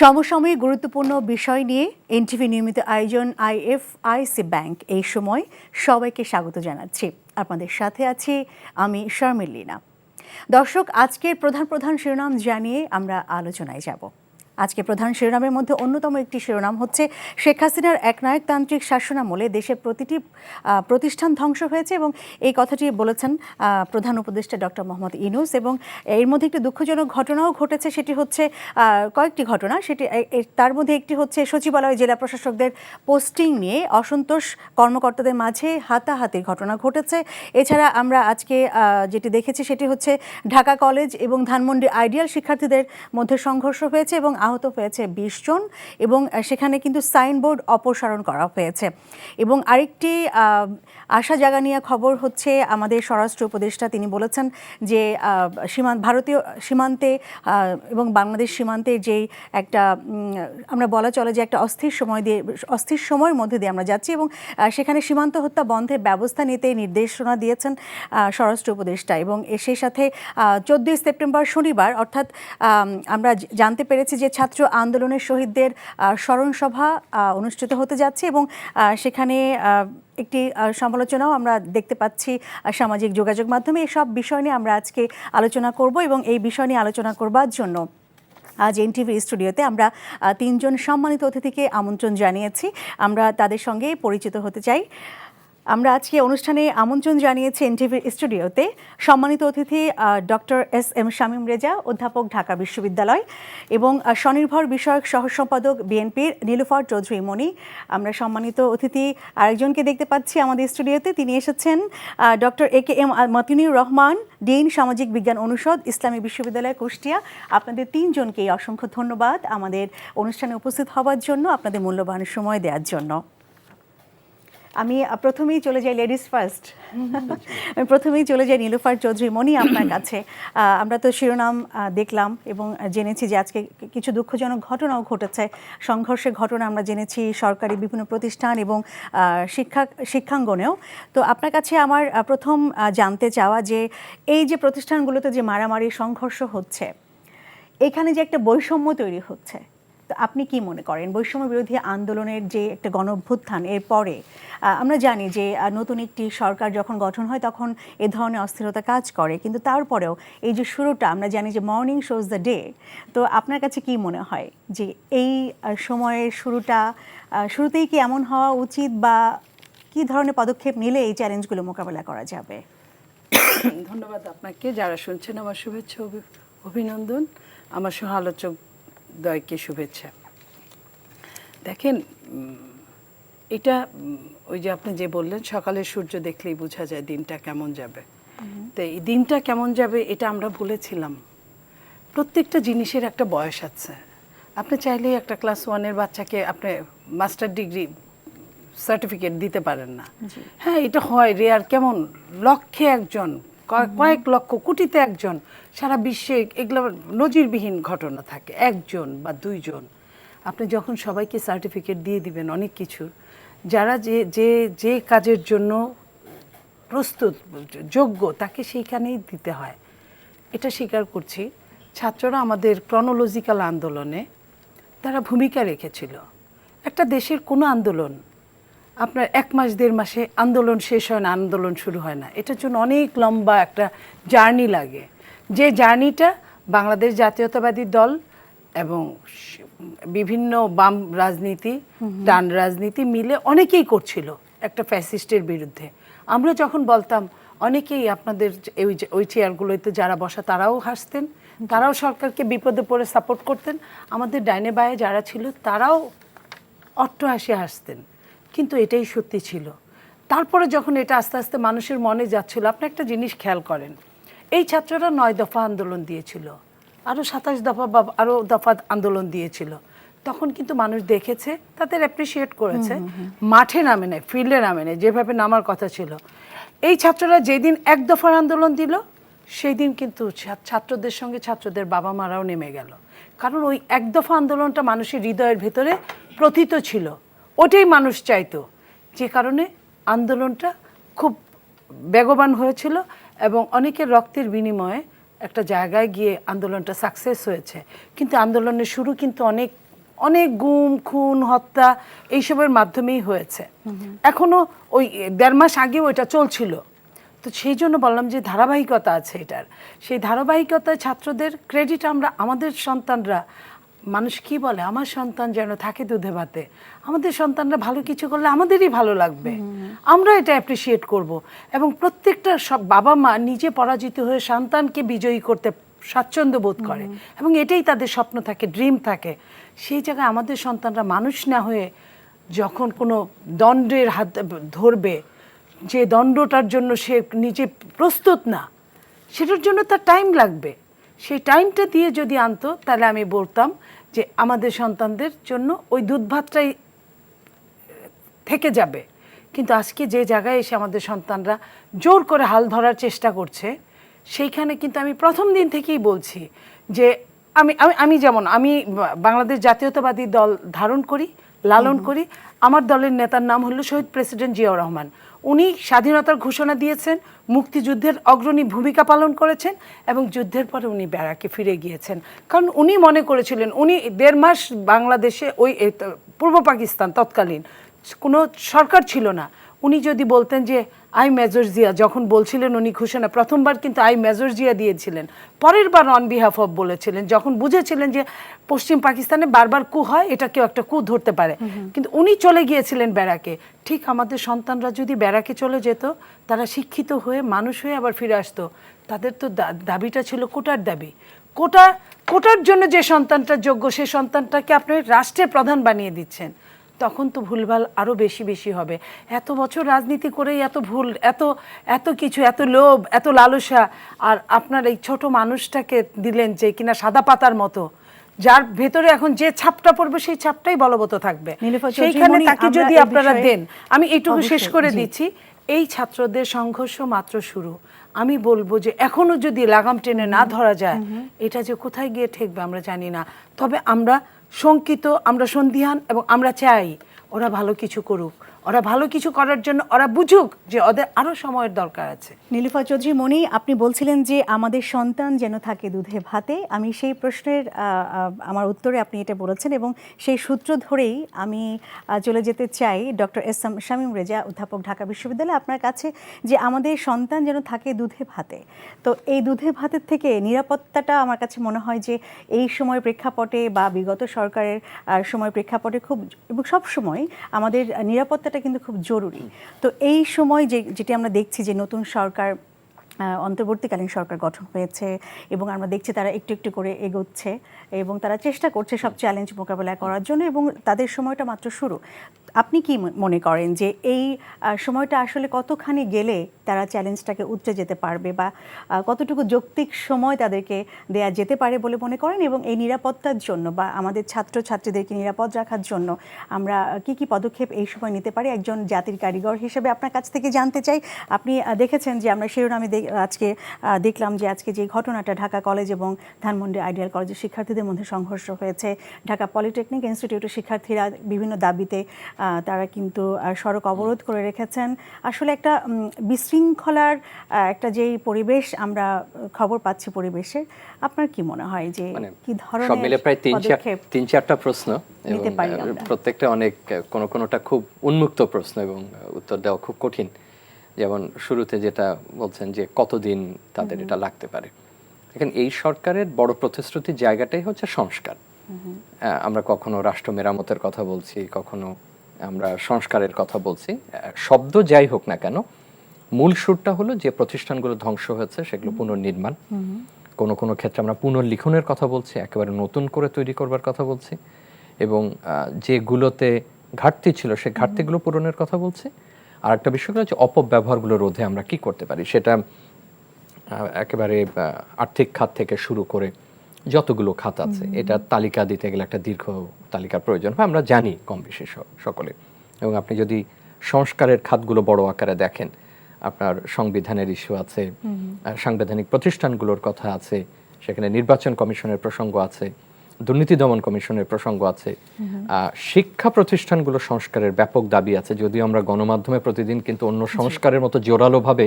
সমসাময়িক গুরুত্বপূর্ণ বিষয় নিয়ে এনটিভি নিয়মিত আয়োজন আইএফআইসি ব্যাংক এই সময় সবাইকে স্বাগত জানাচ্ছি। আপনাদের সাথে আছি আমি শারমিন লীনা। দর্শক, আজকের প্রধান শিরোনাম জানিয়ে আমরা আলোচনায় যাব। আজকে প্রধান শিরোনামের মধ্যে অন্যতম একটি শিরোনাম হচ্ছে শেখ হাসিনার একনায়কতান্ত্রিক শাসনামলে দেশের প্রতিটি প্রতিষ্ঠান ধ্বংস হয়েছে, এবং এই কথাটি বলেছেন প্রধান উপদেষ্টা ডক্টর মোহাম্মদ ইউনূস। এবং এর মধ্যে একটি দুঃখজনক ঘটনাও ঘটেছে, সেটি হচ্ছে কয়েকটি ঘটনা। সেটি তার মধ্যে একটি হচ্ছে সচিবালয় জেলা প্রশাসকদের পোস্টিং নিয়ে অসন্তোষ কর্মকর্তাদের মাঝে হাতাহাতির ঘটনা ঘটেছে। এছাড়া আমরা আজকে যেটি দেখেছি সেটি হচ্ছে ঢাকা কলেজ এবং ধানমন্ডি আইডিয়াল শিক্ষার্থীদের মধ্যে সংঘর্ষ হয়েছে এবং আহত হয়েছে ২০ জন, এবং সেখানে কিন্তু সাইনবোর্ড অপসারণ করা হয়েছে। এবং আরেকটি আশা জাগানিয়া খবর হচ্ছে আমাদের স্বরাষ্ট্র উপদেষ্টা তিনি বলেছেন যে ভারতীয় সীমান্তে এবং বাংলাদেশ সীমান্তে যেই একটা আমরা বলা চলে যে একটা অস্থির সময়ের মধ্যে দিয়ে আমরা যাচ্ছি, এবং সেখানে সীমান্ত হত্যা বন্ধের ব্যবস্থা নিতে নির্দেশনা দিয়েছেন স্বরাষ্ট্র উপদেষ্টা। এবং সেই সাথে 14 সেপ্টেম্বর শনিবার অর্থাৎ আমরা জানতে পেরেছি যে ছাত্র আন্দোলনের শহীদদের স্মরণসভা অনুষ্ঠিত হতে যাচ্ছে, এবং সেখানে একটি সমালোচনাও আমরা দেখতে পাচ্ছি সামাজিক যোগাযোগ মাধ্যমে। এসব বিষয় নিয়ে আমরা আজকে আলোচনা করব, এবং এই বিষয় নিয়ে আলোচনা করবার জন্য আজ এনটিভি স্টুডিওতে আমরা 3 জন সম্মানিত অতিথিকে আমন্ত্রণ জানিয়েছি। আমরা তাদের সঙ্গে পরিচিত হতে চাই। আমরা আজকে অনুষ্ঠানে আমন্ত্রণ জানিয়েছি এনটিভি স্টুডিওতে সম্মানিত অতিথি ডক্টর এস.এম. শামীম রেজা, অধ্যাপক, ঢাকা বিশ্ববিদ্যালয়, এবং স্বনির্ভর বিষয়ক সহ সম্পাদক বিএনপির নীলুফার চৌধুরী মনি। আমরা সম্মানিত অতিথি আরেকজনকে দেখতে পাচ্ছি আমাদের স্টুডিওতে, তিনি এসেছেন doctor A K M. Matinur Rahman, dean সামাজিক বিজ্ঞান অনুষদ, ইসলামী বিশ্ববিদ্যালয়, কুষ্টিয়া। আপনাদের 3 জনকেই অসংখ্য ধন্যবাদ আমাদের অনুষ্ঠানে উপস্থিত হওয়ার জন্য, আপনাদের মূল্যবান সময় দেওয়ার জন্য। আমি প্রথমেই চলে যাই লেডিস ফার্স্ট, আমি প্রথমেই চলে যাই নীলুফার চৌধুরী মনি আপনার কাছে। আমরা তো শিরোনাম দেখলাম এবং জেনেছি যে আজকে কিছু দুঃখজনক ঘটনাও ঘটেছে, সংঘর্ষের ঘটনা আমরা জেনেছি সরকারি বিভিন্ন প্রতিষ্ঠান এবং শিক্ষাঙ্গনেও। তো আপনার কাছে আমার প্রথম জানতে চাওয়া যে এই যে প্রতিষ্ঠানগুলোতে যে মারামারি সংঘর্ষ হচ্ছে, এখানে যে একটা বৈষম্য তৈরি হচ্ছে, তো আপনি কি মনে করেন বৈষম্য বিরোধী আন্দোলনের যে একটা গণঅভ্যুত্থান এর পরে আমরা জানি যে নতুন একটি সরকার যখন গঠন হয় তখন এ ধরনের অস্থিরতা কাজ করে, কিন্তু তারপরেও এই যে শুরুটা আমরা জানি যে মর্নিং শোজ দ্য ডে, তো আপনার কাছে কি মনে হয় যে এই সময়ের শুরুতেই কি এমন হওয়া উচিত, বা কি ধরনের পদক্ষেপ নিলে এই চ্যালেঞ্জগুলো মোকাবেলা করা যাবে? ধন্যবাদ আপনাকে, যারা শুনছেন আমার শুভেচ্ছা অভিনন্দন, আমার সহ আলোচক দয়কে শুভেচ্ছা। দেখেন, এটা ওই যে আপনি যে বললেন সকালের সূর্য দেখলেই বোঝা যায় দিনটা কেমন যাবে। তো এই দিনটা কেমন যাবে এটা আমরা বলেছিলাম। প্রত্যেকটা জিনিসের একটা বয়স আছে। আপনি চাইলেই একটা ক্লাস 1-এর বাচ্চাকে আপনি মাস্টার ডিগ্রি সার্টিফিকেট দিতে পারেন না। হ্যাঁ, এটা হয় রেয়ার, কেমন লক্ষে একজন, কয়েক লক্ষ, কোটিতে একজন, সারা বিশ্বে এগুলো নজিরবিহীন ঘটনা থাকে, 1 জন বা 2 জন। আপনি যখন সবাইকে সার্টিফিকেট দিয়ে দিবেন অনেক কিছুর, যারা যে কাজের জন্য প্রস্তুত যোগ্য তাকে সেইখানেই দিতে হয়, এটা স্বীকার করছি। ছাত্ররা আমাদের ক্রনোলজিক্যাল আন্দোলনে তারা ভূমিকা রেখেছিল। একটা দেশের কোনো আন্দোলন আপনার 1 মাস 1.5 মাসে আন্দোলন শেষ হয় না, আন্দোলন শুরু হয় না। এটার জন্য অনেক লম্বা একটা জার্নি লাগে, যে জার্নিটা বাংলাদেশ জাতীয়তাবাদী দল এবং বিভিন্ন বাম রাজনীতি, ডান রাজনীতি মিলে অনেকেই করছিল একটা ফ্যাসিস্টের বিরুদ্ধে। আমরা যখন বলতাম, অনেকেই আপনাদের ওই চেয়ারগুলোতে যারা বসা তারাও হাসতেন, তারাও সরকারকে বিপদে পড়ে সাপোর্ট করতেন। আমাদের ডাইনে বায়ে যারা ছিল তারাও অট্টহাসি হাসতেন, কিন্তু এটাই সত্যি ছিল। তারপরে যখন এটা আস্তে আস্তে মানুষের মনে যাচ্ছিল, আপনি একটা জিনিস খেয়াল করেন, এই ছাত্ররা 9 দফা আন্দোলন দিয়েছিল, আরও 27 দফা বা আরও দফা আন্দোলন দিয়েছিল। তখন কিন্তু মানুষ দেখেছে, তাদের অ্যাপ্রিসিয়েট করেছে, মাঠে নামে নেয়, ফিল্ডে নামে নেয়, যেভাবে নামার কথা ছিল। এই ছাত্ররা যেদিন 1 দফার আন্দোলন দিল, সেই দিন কিন্তু ছাত্রদের সঙ্গে ছাত্রদের বাবা মারাও নেমে গেল, কারণ ওই 1 দফা আন্দোলনটা মানুষের হৃদয়ের ভেতরে প্রথিত ছিল, ওটাই মানুষ চাইতো, যে কারণে আন্দোলনটা খুব বেগবান হয়েছিল এবং অনেকের রক্তের বিনিময়ে একটা জায়গায় গিয়ে আন্দোলনটা সাকসেস হয়েছে। কিন্তু আন্দোলনের শুরু কিন্তু অনেক অনেক গুম খুন হত্যা এইসবের মাধ্যমেই হয়েছে। এখনো ওই 1.5 মাস আগেও এটা চলছিল। তো সেই জন্য বললাম যে ধারাবাহিকতা আছে এটার, সেই ধারাবাহিকতায় ছাত্রদের ক্রেডিট আমরা, আমাদের সন্তানরা, মানুষ কি বলে আমার সন্তান যেন থাকে দুধে ভাতে, আমাদের সন্তানরা ভালো কিছু করলে আমাদেরই ভালো লাগবে, আমরা এটা অ্যাপ্রিসিয়েট করব। এবং প্রত্যেকটা সব বাবা মা নিজে পরাজিত হয়ে সন্তানকে বিজয়ী করতে স্বাচ্ছন্দ্য বোধ করে এবং এটাই তাদের স্বপ্ন থাকে, ড্রিম থাকে। সেই জায়গায় আমাদের সন্তানরা মানুষ না হয়ে যখন কোনো দণ্ডের হাত ধরবে, যে দণ্ডটার জন্য সে নিজে প্রস্তুত না, সেটার জন্য তার টাইম লাগবে, সেই টাইমটা দিয়ে যদি আনতো তাহলে আমি বলতাম যে আমাদের সন্তানদের জন্য ওই দুধ ভাতটাই থেকে যাবে। কিন্তু আজকে যে জায়গায় এসে আমাদের সন্তানরা জোর করে হাল ধরার চেষ্টা করছে, সেইখানে কিন্তু আমি প্রথম দিন থেকেই বলছি যে আমি যেমন আমি বাংলাদেশ জাতীয়তাবাদী দল ধারণ করি, লালন করি। আমার দলের নেতার নাম হলো শহীদ প্রেসিডেন্ট জিয়াউর রহমান। উনি স্বাধীনতার ঘোষণা দিয়েছেন, মুক্তিযুদ্ধের অগ্রণী ভূমিকা পালন করেছেন এবং যুদ্ধের পরে উনি ব্যারাকে ফিরে গিয়েছেন। কারণ উনি মনে করেছিলেন, উনি 1.5 মাস বাংলাদেশে ওই পূর্ব পাকিস্তান তৎকালীন কোনো সরকার ছিল না, উনি যদি বলতেন যে আই মেজর জিয়া, যখন বলছিলেন উনি ঘোষণা প্রথমবার কিন্তু আই মেজর জিয়া দিয়েছিলেন, পরের বার অন বিহাফ অফ বলেছিলেন, যখন বুঝেছিলেন যে পশ্চিম পাকিস্তানে বারবার কু হয়, এটা কেউ একটা কু ধরতে পারে। কিন্তু উনি চলে গিয়েছিলেন ব্যারাকে। ঠিক আমাদের সন্তানরা যদি ব্যারাকে চলে যেত, তারা শিক্ষিত হয়ে মানুষ হয়ে আবার ফিরে আসতো। তাদের তো দাবিটা ছিল কোটার দাবি। কোটার জন্য যে সন্তানটা যোগ্য, সে সন্তানটাকে আপনি রাষ্ট্রের প্রধান বানিয়ে দিচ্ছেন, তখন তো ভুলভাল আরও বেশি বেশি হবে। এত বছর রাজনীতি করেই এত ভুল, এত কিছু, এত লোভ, এত লালসা, আর আপনার এই ছোট মানুষটাকে দিলেন যে কিনা সাদা পাতার মতো, যার ভেতরে এখন যে ছাপটা পড়বে সেই ছাপটাই বলবৎ থাকবে। সেইখানে তাকে যদি আপনারা দেন, আমি এইটুকু শেষ করে দিচ্ছি, এই ছাত্রদের সংঘর্ষ মাত্র শুরু। আমি বলবো যে এখনো যদি লাগাম টেনে না ধরা যায়, এটা যে কোথায় গিয়ে ঠেকবে আমরা জানি না। তবে আমরা শঙ্কিত, আমরা সন্দিহান এবং আমরা চাই ওরা ভালো কিছু করুক, ওরা ভালো কিছু করার জন্য ওরা বুঝুক যে ওদের আরও সময়ের দরকার আছে। নীলুফা চৌধুরী মনি, আপনি বলছিলেন যে আমাদের সন্তান যেন থাকে দুধে ভাতে। আমি সেই প্রশ্নের আমার উত্তরে আপনি এটা বলেছেন এবং সেই সূত্র ধরেই আমি চলে যেতে চাই doctor S M Shamim Reza, অধ্যাপক, ঢাকা বিশ্ববিদ্যালয়, আপনার কাছে, যে আমাদের সন্তান যেন থাকে দুধে ভাতে। তো এই দুধে ভাতের থেকে নিরাপত্তাটা আমার কাছে মনে হয় যে এই সময় প্রেক্ষাপটে বা বিগত সরকারের সময় প্রেক্ষাপটে খুব, এবং সব সময় আমাদের নিরাপত্তাটা কিন্তু খুব জরুরি। তো এই সময় যেটি আমরা দেখছি যে নতুন সরকার, অন্তর্বর্তীকালীন সরকার গঠন হয়েছে এবং আমরা দেখছি তারা একটু একটু করে এগোচ্ছে এবং তারা চেষ্টা করছে সব চ্যালেঞ্জ মোকাবেলা করার জন্য, এবং তাদের সময়টা মাত্র শুরু। আপনি কি মনে করেন যে এই সময়টা আসলে কতখানি গেলে তারা চ্যালেঞ্জটাকে উতরে যেতে পারবে, বা কতটুকু যৌক্তিক সময় তাদেরকে দেয়া যেতে পারে বলে মনে করেন? এবং এই নিরাপত্তার জন্য বা আমাদের ছাত্রছাত্রীদেরকে নিরাপদ রাখার জন্য আমরা কি পদক্ষেপ এই সময় নিতে পারি? একজন জাতির কারিগর হিসেবে আপনার কাছ থেকে জানতে চাই। আপনি দেখেছেন যে আমরা শিরোনামে আজকে দেখলাম যে আজকে যে ঘটনাটা, ঢাকা কলেজ এবং ধানমন্ডি আইডিয়াল কলেজের শিক্ষার্থীদের মধ্যে সংঘর্ষ হয়েছে, ঢাকা পলিটেকনিক ইনস্টিটিউটের শিক্ষার্থীরা বিভিন্ন দাবিতে তারা কিন্তু সড়ক অবরোধ করে রেখেছেন। আসলে একটা বিশৃঙ্খলার একটা যেই পরিবেশ আমরা খবর পাচ্ছি পরিবেশের, আপনার কি মনে হয় যে কি ধরনের সব মিলে প্রায় 3-4টা প্রশ্ন, নিতে পারি আমরা? প্রত্যেকটা অনেক, কোনোটা খুব উন্মুক্ত প্রশ্ন এবং উত্তর দেওয়া খুব কঠিন। যেমন শুরুতে যেটা বলছেন যে কতদিন তাদের এটা লাগতে পারে, এখন এই সরকারের বড় প্রতিশ্রুতির জায়গাটাই হচ্ছে সংস্কার। আমরা কখনো রাষ্ট্র মেরামতের কথা বলছি, কখনো আমরা সংস্কারের কথা বলছি, শব্দ যাই হোক না কেন, মূল সুরটা হলো যে প্রতিষ্ঠানগুলো ধ্বংস হয়েছে সেগুলো পুনর্নির্মাণ। কোনো ক্ষেত্রে আমরা পুনর্লিখনের কথা বলছি, একেবারে নতুন করে তৈরি করবার কথা বলছি, এবং যেগুলোতে ঘাটতি ছিল সেই ঘাটতিগুলো পূরণের কথা বলছি। আর একটা বিষয় হলো যে অপব্যবহারগুলো রোধে আমরা কি করতে পারি, সেটা একেবারে আর্থিক খাত থেকে শুরু করে যতগুলো খাত আছে, এটা তালিকা দিতে গেলে একটা দীর্ঘ তালিকার প্রয়োজন হয়, আমরা জানি কম বেশি সকলে। এবং আপনি যদি সংস্কারের খাতগুলো বড় আকারে দেখেন, আপনার সংবিধানের ইস্যু আছে, সাংবিধানিক প্রতিষ্ঠানগুলোর কথা আছে, সেখানে নির্বাচন কমিশনের প্রসঙ্গ আছে, দুর্নীতি দমন কমিশনের প্রসঙ্গ আছে, শিক্ষা প্রতিষ্ঠানগুলো সংস্কারের ব্যাপক দাবি আছে। যদিও আমরা গণমাধ্যমে প্রতিদিন কিন্তু অন্য সংস্কারের মতো জোরালোভাবে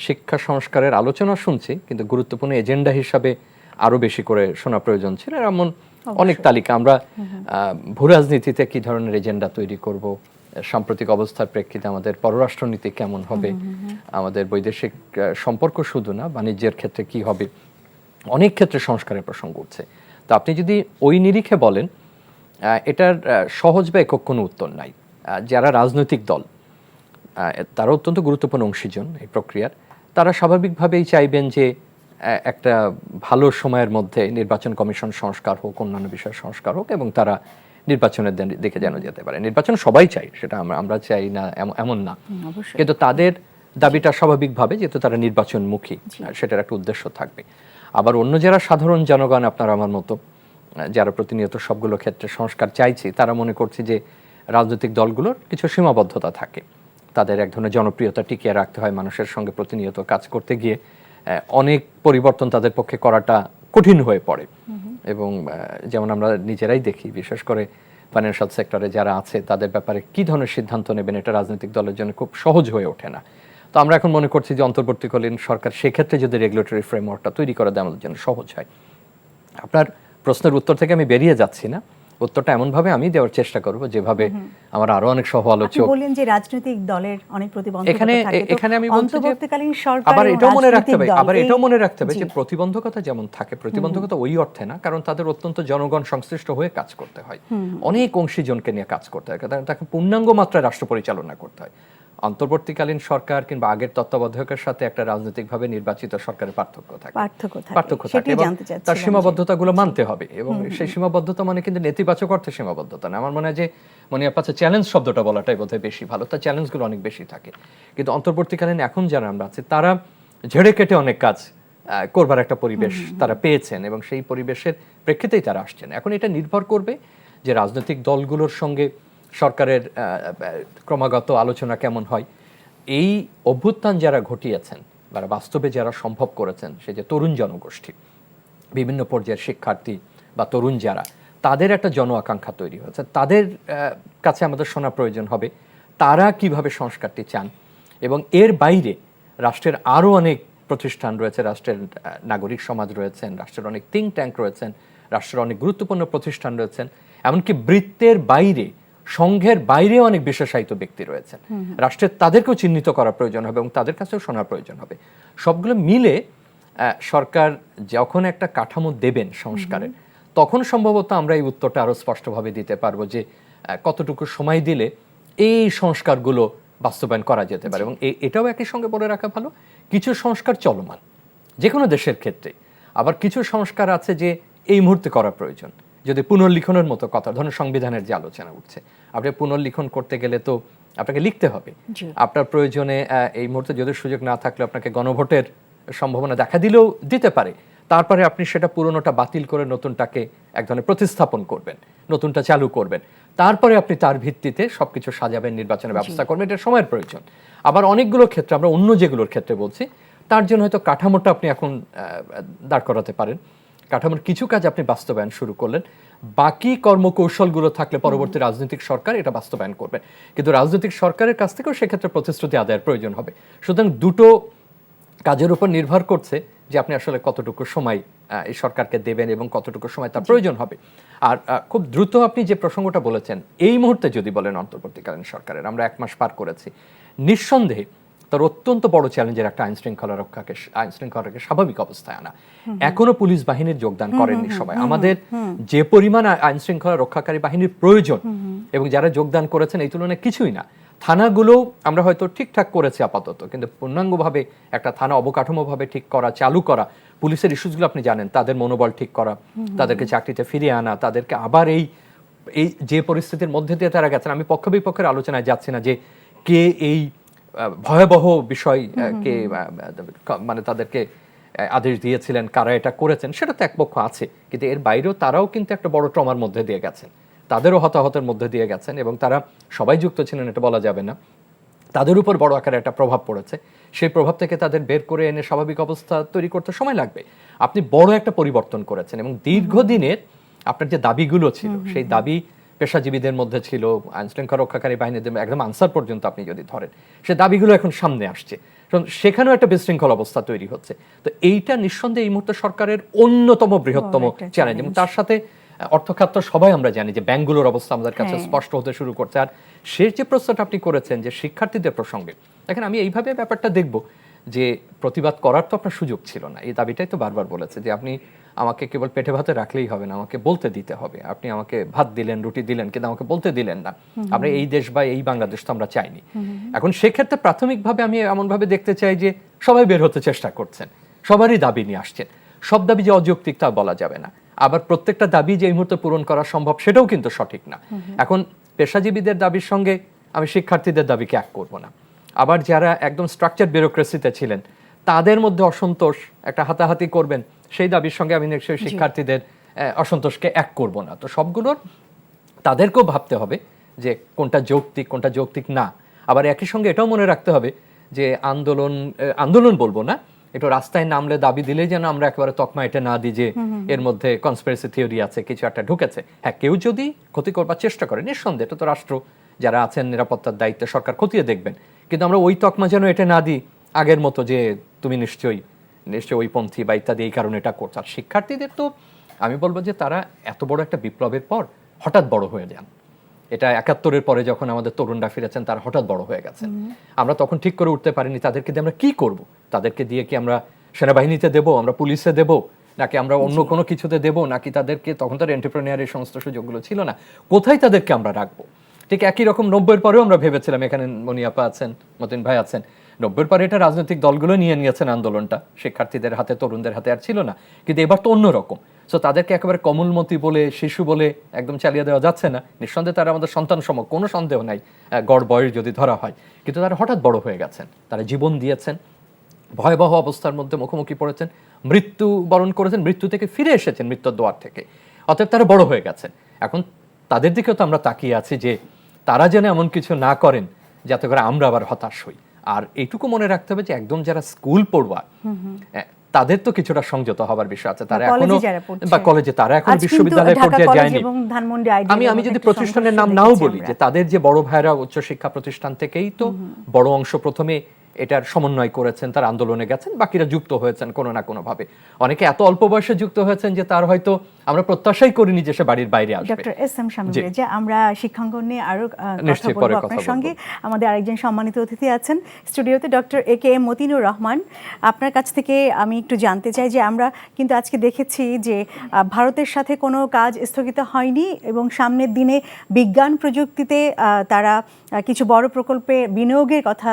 শিক্ষা সংস্কারের আলোচনা শুনছি, কিন্তু গুরুত্বপূর্ণ এজেন্ডা হিসাবে আরও বেশি করে শোনা প্রয়োজন ছিল। এমন অনেক তালিকা। আমরা ভূ রাজনীতিতে কি ধরনের এজেন্ডা তৈরি করব, সাম্প্রতিক অবস্থার প্রেক্ষিতে আমাদের পররাষ্ট্রনীতি কেমন হবে, আমাদের বৈদেশিক সম্পর্ক শুধু না, বাণিজ্যের ক্ষেত্রে কি হবে, অনেক ক্ষেত্রে সংস্কারের প্রসঙ্গ উঠছে। তো আপনি যদি ওই নিরিখে বলেন, এটার সহজ বা একক কোনো উত্তর নাই। যারা রাজনৈতিক দল তারা অত্যন্ত গুরুত্বপূর্ণ অংশীজন এই প্রক্রিয়ার, তারা স্বাভাবিকভাবেই চাইবেন যে একটা ভালো সময়ের মধ্যে নির্বাচন কমিশন সংস্কার হোক, অন্যান্য বিষয় সংস্কার হোক, এবং তারা নির্বাচনের দিকে যেন যেতে পারে। নির্বাচন সবাই চাই, সেটা আমরা চাই না এমন না, কিন্তু তাদের দাবিটা স্বাভাবিকভাবে, যেহেতু তারা নির্বাচনমুখী, সেটার একটা উদ্দেশ্য থাকবে। আবার অন্য যারা সাধারণ জনগণ, আপনার আমার মতো, যারা প্রতিনিয়ত সবগুলো ক্ষেত্রে সংস্কার চাইছে, তারা মনে করছে যে রাজনৈতিক দলগুলোর কিছু সীমাবদ্ধতা থাকে, তাদের এক ধরনের জনপ্রিয়তা টিকিয়ে রাখতে হয়, মানুষের সঙ্গে প্রতিনিয়ত কাজ করতে গিয়ে অনেক পরিবর্তন তাদের পক্ষে করাটা কঠিন হয়ে পড়ে। এবং যেমন আমরা নিজেরাই দেখি, বিশেষ করে ফাইন্যান্সিয়াল সেক্টরে যারা আছে, তাদের ব্যাপারে কি ধরনের সিদ্ধান্ত নেবেন এটা রাজনৈতিক দলের জন্য খুব সহজ হয়ে ওঠে না। তো আমরা এখন মনে করছি যে অন্তর্বর্তীকালীন সরকার সেক্ষেত্রে যদি রেগুলেটরি ফ্রেমওয়ার্কটা তৈরি করে দেয়, আমাদের জন্য সহজ হয়। আপনার প্রশ্নের উত্তর থেকে আমি বেরিয়ে যাচ্ছি না, উত্তরটা এমনভাবে আমি দেওয়ার চেষ্টা করব যেভাবে আমার আরো অনেক সহ আলোচক বলেন যে রাজনৈতিক দলের অনেক প্রতিবন্ধকতা এখানে থাকে। তো এখানে আমি বলছি যে অন্তর্বর্তীকালীন সরকার আবার এবং এটাও মনে রাখতে রাজনৈতিক হবে, দল আবার এটাও মনে রাখতে হবে জি। যে প্রতিবন্ধকতা যেমন থাকে, প্রতিবন্ধকতা ওই অর্থে না, কারণ তাদের অত্যন্ত জনগণ সংশ্লিষ্ট হয়ে কাজ করতে হয়, অনেক অংশীজনকে নিয়ে কাজ করতে হয়, তাকে পূর্ণাঙ্গ মাত্রায় রাষ্ট্র পরিচালনা করতে হয়। অন্তর্বর্তীকালীন সরকার কিংবা আগের তত্ত্বাবধায়কের সাথে একটা রাজনৈতিকভাবে নির্বাচিত সরকারের পার্থক্য থাকে, এবং তার সীমাবদ্ধতাগুলো মানতে হবে। এবং সেই সীমাবদ্ধতা মানে কিন্তু নেতিবাচক অর্থে সীমাবদ্ধতা না। আমার মনে হয় যে আপনার চ্যালেঞ্জ শব্দটা বলাটাই বোধহয় বেশি ভালো, তার চ্যালেঞ্জগুলো অনেক বেশি থাকে। কিন্তু অন্তর্বর্তীকালীন এখন যারা আমরা আছি, তারা ঝেড়ে কেটে অনেক কাজ করবার একটা পরিবেশ তারা পেয়েছেন, এবং সেই পরিবেশের প্রেক্ষিতেই তারা আসছেন। এখন এটা নির্ভর করবে যে রাজনৈতিক দলগুলোর সঙ্গে সরকারের ক্রমাগত আলোচনা কেমন হয়। এই অভ্যুত্থান যারা ঘটিয়েছেন বা বাস্তবে যারা সম্ভব করেছেন, সে যে তরুণ জনগোষ্ঠী, বিভিন্ন পর্যায়ের শিক্ষার্থী বা তরুণ যারা, তাদের একটা জন আকাঙ্ক্ষা তৈরি হয়েছে, তাদের কাছে আমাদের শোনা প্রয়োজন হবে তারা কিভাবে সংস্কারটি চান। এবং এর বাইরে রাষ্ট্রের আরও অনেক প্রতিষ্ঠান রয়েছে, রাষ্ট্রের নাগরিক সমাজ রয়েছেন, রাষ্ট্রের অনেক থিঙ্ক ট্যাঙ্ক রয়েছেন, রাষ্ট্রের অনেক গুরুত্বপূর্ণ প্রতিষ্ঠান রয়েছেন, এমনকি বৃত্তের বাইরে, সংঘের বাইরে অনেক বিশেষায়িত ব্যক্তি রয়েছেন। রাষ্ট্রের তাদেরকেও চিহ্নিত করা প্রয়োজন হবে এবং তাদের কাছেও শোনার প্রয়োজন হবে। সবগুলো মিলে সরকার যখন একটা কাঠামো দেবেন সংস্কারের, তখন সম্ভবত আমরা এই উত্তরটা আরো স্পষ্টভাবে দিতে পারবো যে কতটুকু সময় দিলে এই সংস্কারগুলো বাস্তবায়ন করা যেতে পারে। এবং এটাও একই সঙ্গে বলে রাখা ভালো, কিছু সংস্কার চলমান যে কোনো দেশের ক্ষেত্রে, আবার কিছু সংস্কার আছে যে এই মুহূর্তে করা প্রয়োজন। যদি পুনর্লিখনের মতো কথা, ধরুন সংবিধানের যে আলোচনা উঠছে, আপনি পুনর্লিখন করতে গেলে তো আপনাকে লিখতে হবে, আপনার প্রয়োজনে এই মুহূর্তে যদি সুযোগ না থাকলে আপনাকে গণভোটের সম্ভাবনা দেখা দিলেও দিতে পারে, তারপরে আপনি সেটা পুরনোটা বাতিল করে নতুনটাকে এক ধরনের প্রতিস্থাপন করবেন, নতুনটা চালু করবেন, তারপরে আপনি তার ভিত্তিতে সবকিছু সাজাবেন, নির্বাচনের ব্যবস্থা করবেন। এটা সময়ের প্রয়োজন। আবার অনেকগুলো ক্ষেত্রে, আমরা অন্য যেগুলোর ক্ষেত্রে বলছি, তার জন্য হয়তো কাঠামোটা আপনি এখন দাঁড় করাতে পারেন, কাঠামোর কিছু কাজ আপনি বাস্তবায়ন শুরু করলেন, বাকি কর্মকৌশলগুলো থাকলে পরবর্তী রাজনৈতিক সরকার এটা বাস্তবায়ন করবে। কিন্তু রাজনৈতিক সরকারের কাছ থেকেও সেক্ষেত্রে প্রতিশ্রুতি আদায়ের প্রয়োজন হবে। সুতরাং দুটো কাজের উপর নির্ভর করছে যে আপনি আসলে কতটুকু সময় এই সরকারকে দেবেন এবং কতটুকু সময় তার প্রয়োজন হবে। আর খুব দ্রুত আপনি যে প্রসঙ্গটা বলেছেন, এই মুহূর্তে যদি বলেন অন্তর্বর্তীকালীন সরকারের, আমরা 1 মাস পার করেছি, নিঃসন্দেহে তার অত্যন্ত বড় চ্যালেঞ্জের একটা আইন শৃঙ্খলাকে স্বাভাবিক অবস্থায় আনা। এখনো পুলিশ বাহিনীর যোগদান করেননি সবাই। আমাদের যে পরিমাণ আইন শৃঙ্খলা রক্ষাকারী বাহিনীর প্রয়োজন এবং যারা যোগদান করেছেন, এই তুলনায় কিছুই না। থানাগুলো আমরা হয়তো ঠিকঠাক করেছি আপাতত, কিন্তু পূর্ণাঙ্গভাবে একটা থানা অবকাঠামোভাবে ঠিক করা, চালু করা, পুলিশের ইস্যুসগুলো আপনি জানেন, তাদের মনোবল ঠিক করা, তাদেরকে চাকরিতে ফিরিয়ে আনা, তাদেরকে আবার এই যে পরিস্থিতির মধ্যে দিয়ে তারা গেছেন, আমি পক্ষ বিপক্ষের আলোচনায় যাচ্ছি না যে কে এই ভয়াবহ বিষয় কে মানে তাদেরকে আদেশ দিয়েছিলেন, কারা এটা করেছেন, সেটা তো এক পক্ষ আছে, কিন্তু এর বাইরেও তারাও কিন্তু একটা বড় ট্রমার মধ্যে দিয়ে গেছেন, তাদেরও হতাহতের মধ্যে দিয়ে গেছেন, এবং তারা সবাই যুক্ত ছিলেন এটা বলা যাবে না, তাদের উপর বড় আকারে একটা প্রভাব পড়েছে। সেই প্রভাব থেকে তাদের বের করে এনে স্বাভাবিক অবস্থা তৈরি করতে সময় লাগবে। আপনি বড় একটা পরিবর্তন করেছেন, এবং দীর্ঘদিনের আপনার যে দাবিগুলো ছিল, সেই দাবি পেশাজীবীদের মধ্যে ছিল, আইন শৃঙ্খলা রক্ষাকারী বাহিনীদের একদম আনসার পর্যন্ত আপনি যদি ধরেন, সে দাবিগুলো এখন সামনে আসছে, সেখানেও একটা বিশৃঙ্খল অবস্থা তৈরি হচ্ছে। তো এইটা নিঃসন্দেহে এই মুহূর্তে সরকারের অন্যতম বৃহত্তম চ্যালেঞ্জ, এবং তার সাথে অর্থখাত সবাই আমরা জানি যে ব্যাংকগুলোর অবস্থা আমাদের কাছে হ্যাঁ। স্পষ্ট হতে শুরু করছে। আর শেষ যে প্রশ্নটা আপনি করেছেন যে শিক্ষার্থীদের প্রসঙ্গে, দেখেন আমি এইভাবে ব্যাপারটা দেখব যে প্রতিবাদ করার তো আপনার সুযোগ ছিল না, এই দাবিটাই তো বারবার বলেছে যে আপনি আমাকে কেবল পেটে ভাতে রাখলেই হবে না, আমাকে বলতে দিতে হবে। আপনি আমাকে ভাত দিলেন, রুটি দিলেন, কিন্তু আমাকে বলতে দিলেন না। আমরা এই দেশ বা এই বাংলাদেশ তো আমরা চাইনি। এখন সেক্ষেত্রে প্রাথমিকভাবে আমি এমনভাবে দেখতে চাই যে সবাই বের হতে চেষ্টা করছেন, সবারই দাবি নিয়ে আসছেন। সব দাবি যে অযৌক্তিক তা বলা যাবে না, আবার প্রত্যেকটা দাবি যে এই মুহূর্তে পূরণ করা সম্ভব সেটাও কিন্তু সঠিক না। এখন পেশাজীবীদের দাবির সঙ্গে আমি শিক্ষার্থীদের দাবিকে এক করব না। আবার যারা একদম স্ট্রাকচার ব্যুরোক্রেসিতে ছিলেন তাদের মধ্যে অসন্তোষ একটা হাতাহাতি করবেন, সেই দাবির সঙ্গে আমি নিশ্চয়ই শিক্ষার্থীদের অসন্তোষকে এক করব না। তো সবগুলোর তাদেরকেও ভাবতে হবে যে কোনটা যৌক্তিক কোনটা যৌক্তিক না। আবার একই সঙ্গে এটাও মনে রাখতে হবে যে আন্দোলন বলবো না, একটু রাস্তায় নামলে দাবি দিলেই যেন আমরা একেবারে তকমা এটা না দিই যে এর মধ্যে কনস্পিরেসি থিওরি আছে, কিছু একটা ঢুকেছে। হ্যাঁ, কেউ যদি ক্ষতি করবার চেষ্টা করে নিঃসন্দেহে এটা তো রাষ্ট্র যারা আছেন নিরাপত্তার দায়িত্বে সরকার খতিয়ে দেখবেন, কিন্তু আমরা ওই তকমা যেন এটা না দিই আগের মতো যে তুমি নিশ্চয়ই ওই পন্থী বা ইত্যাদি এই কারণে এটা করছে। আর শিক্ষার্থীদের তো আমি বলবো যে তারা এত বড় একটা বিপ্লবের পর হঠাৎ বড় হয়ে যান। এটা ৭১-এর পরে যখন আমাদের তরুণরা ফিরেছেন তারা হঠাৎ বড় হয়ে গেছেন। আমরা তখন ঠিক করে উঠতে পারিনি তাদেরকে দিয়ে আমরা কি করব। তাদেরকে দিয়ে কি আমরা সেনাবাহিনীতে দেব, আমরা পুলিশে দেব, নাকি আমরা অন্য কোনো কিছুতে দেব, নাকি তাদেরকে তখন তার এন্টারপ্রেনিয়ারের সমস্ত সুযোগগুলো ছিল না, কোথায় তাদেরকে আমরা রাখবো। ঠিক একই রকম ৯০-এর পরেও আমরা ভেবেছিলাম, এখানে মনিয়াপা আছেন, মতিন ভাই আছেন, ৯০-এর পরে এটা রাজনৈতিক দলগুলো নিয়েছেন আন্দোলনটা, শিক্ষার্থীদের হাতে তরুণদের হাতে আর ছিল না। কিন্তু এবার তো অন্যরকম। সো তাদেরকে একেবারে কমলমতি বলে শিশু বলে একদম চালিয়ে দেওয়া যাচ্ছে না। নিঃসন্দেহে তারা আমাদের সন্তান সম, কোনো সন্দেহ নাই গড় বয়স যদি ধরা হয়, কিন্তু তারা হঠাৎ বড় হয়ে গেছেন, তারা জীবন দিয়েছেন, ভয়াবহ অবস্থার মধ্যে মুখোমুখি পড়েছেন, মৃত্যু বরণ করেছেন, মৃত্যু থেকে ফিরে এসেছেন, মৃত্যুর দোয়ার থেকে। অতএব তারা বড় হয়ে গেছেন। এখন তাদের দিকেও তো আমরা তাকিয়ে আছি যে তারা যেন এমন কিছু না করেন যাতে করে আমরা আবার হতাশ হই। আর এইটুকু মনে রাখতে হবে যে একদম যারা স্কুল পড়ুয়া তাদের তো কিছুটা সংযত হবার বিষয় আছে। তারা এখনো বা কলেজে, তারা এখন বিশ্ববিদ্যালয় পর্যায়ে যায়নি। আমি যদি প্রতিষ্ঠানের নাম নাও বলি, যে তাদের যে বড় ভাইরা উচ্চশিক্ষা প্রতিষ্ঠান থেকেই তো বড় অংশ প্রথমে এটার সমন্বয় করেছেন, তার আন্দোলনে গেছেন, বাকিরা যুক্ত হয়েছেন কোনো না কোনো ভাবে। অনেকে এত অল্প বয়সে যুক্ত হয়েছেন যে তার হয়তো আমরা প্রত্যাশাই করিনি যে সে বাড়ির বাইরে আসবে। Doctor S M Shamim Reza, আমরা শিক্ষাঙ্গন নিয়ে আরো কথা বলবো আপনার সঙ্গে। আমাদের আরেকজন সম্মানিত অতিথি আছেন স্টুডিওতে, doctor A K M Matinur Rahman. আপনার কাছ থেকে আমি একটু জানতে চাই যে আমরা কিন্তু আজকে দেখেছি যে ভারতের সাথে কোনো কাজ স্থগিত হয়নি এবং সামনের দিনে বিজ্ঞান প্রযুক্তিতে তারা কিছু বড় প্রকল্পে বিনিয়োগের কথা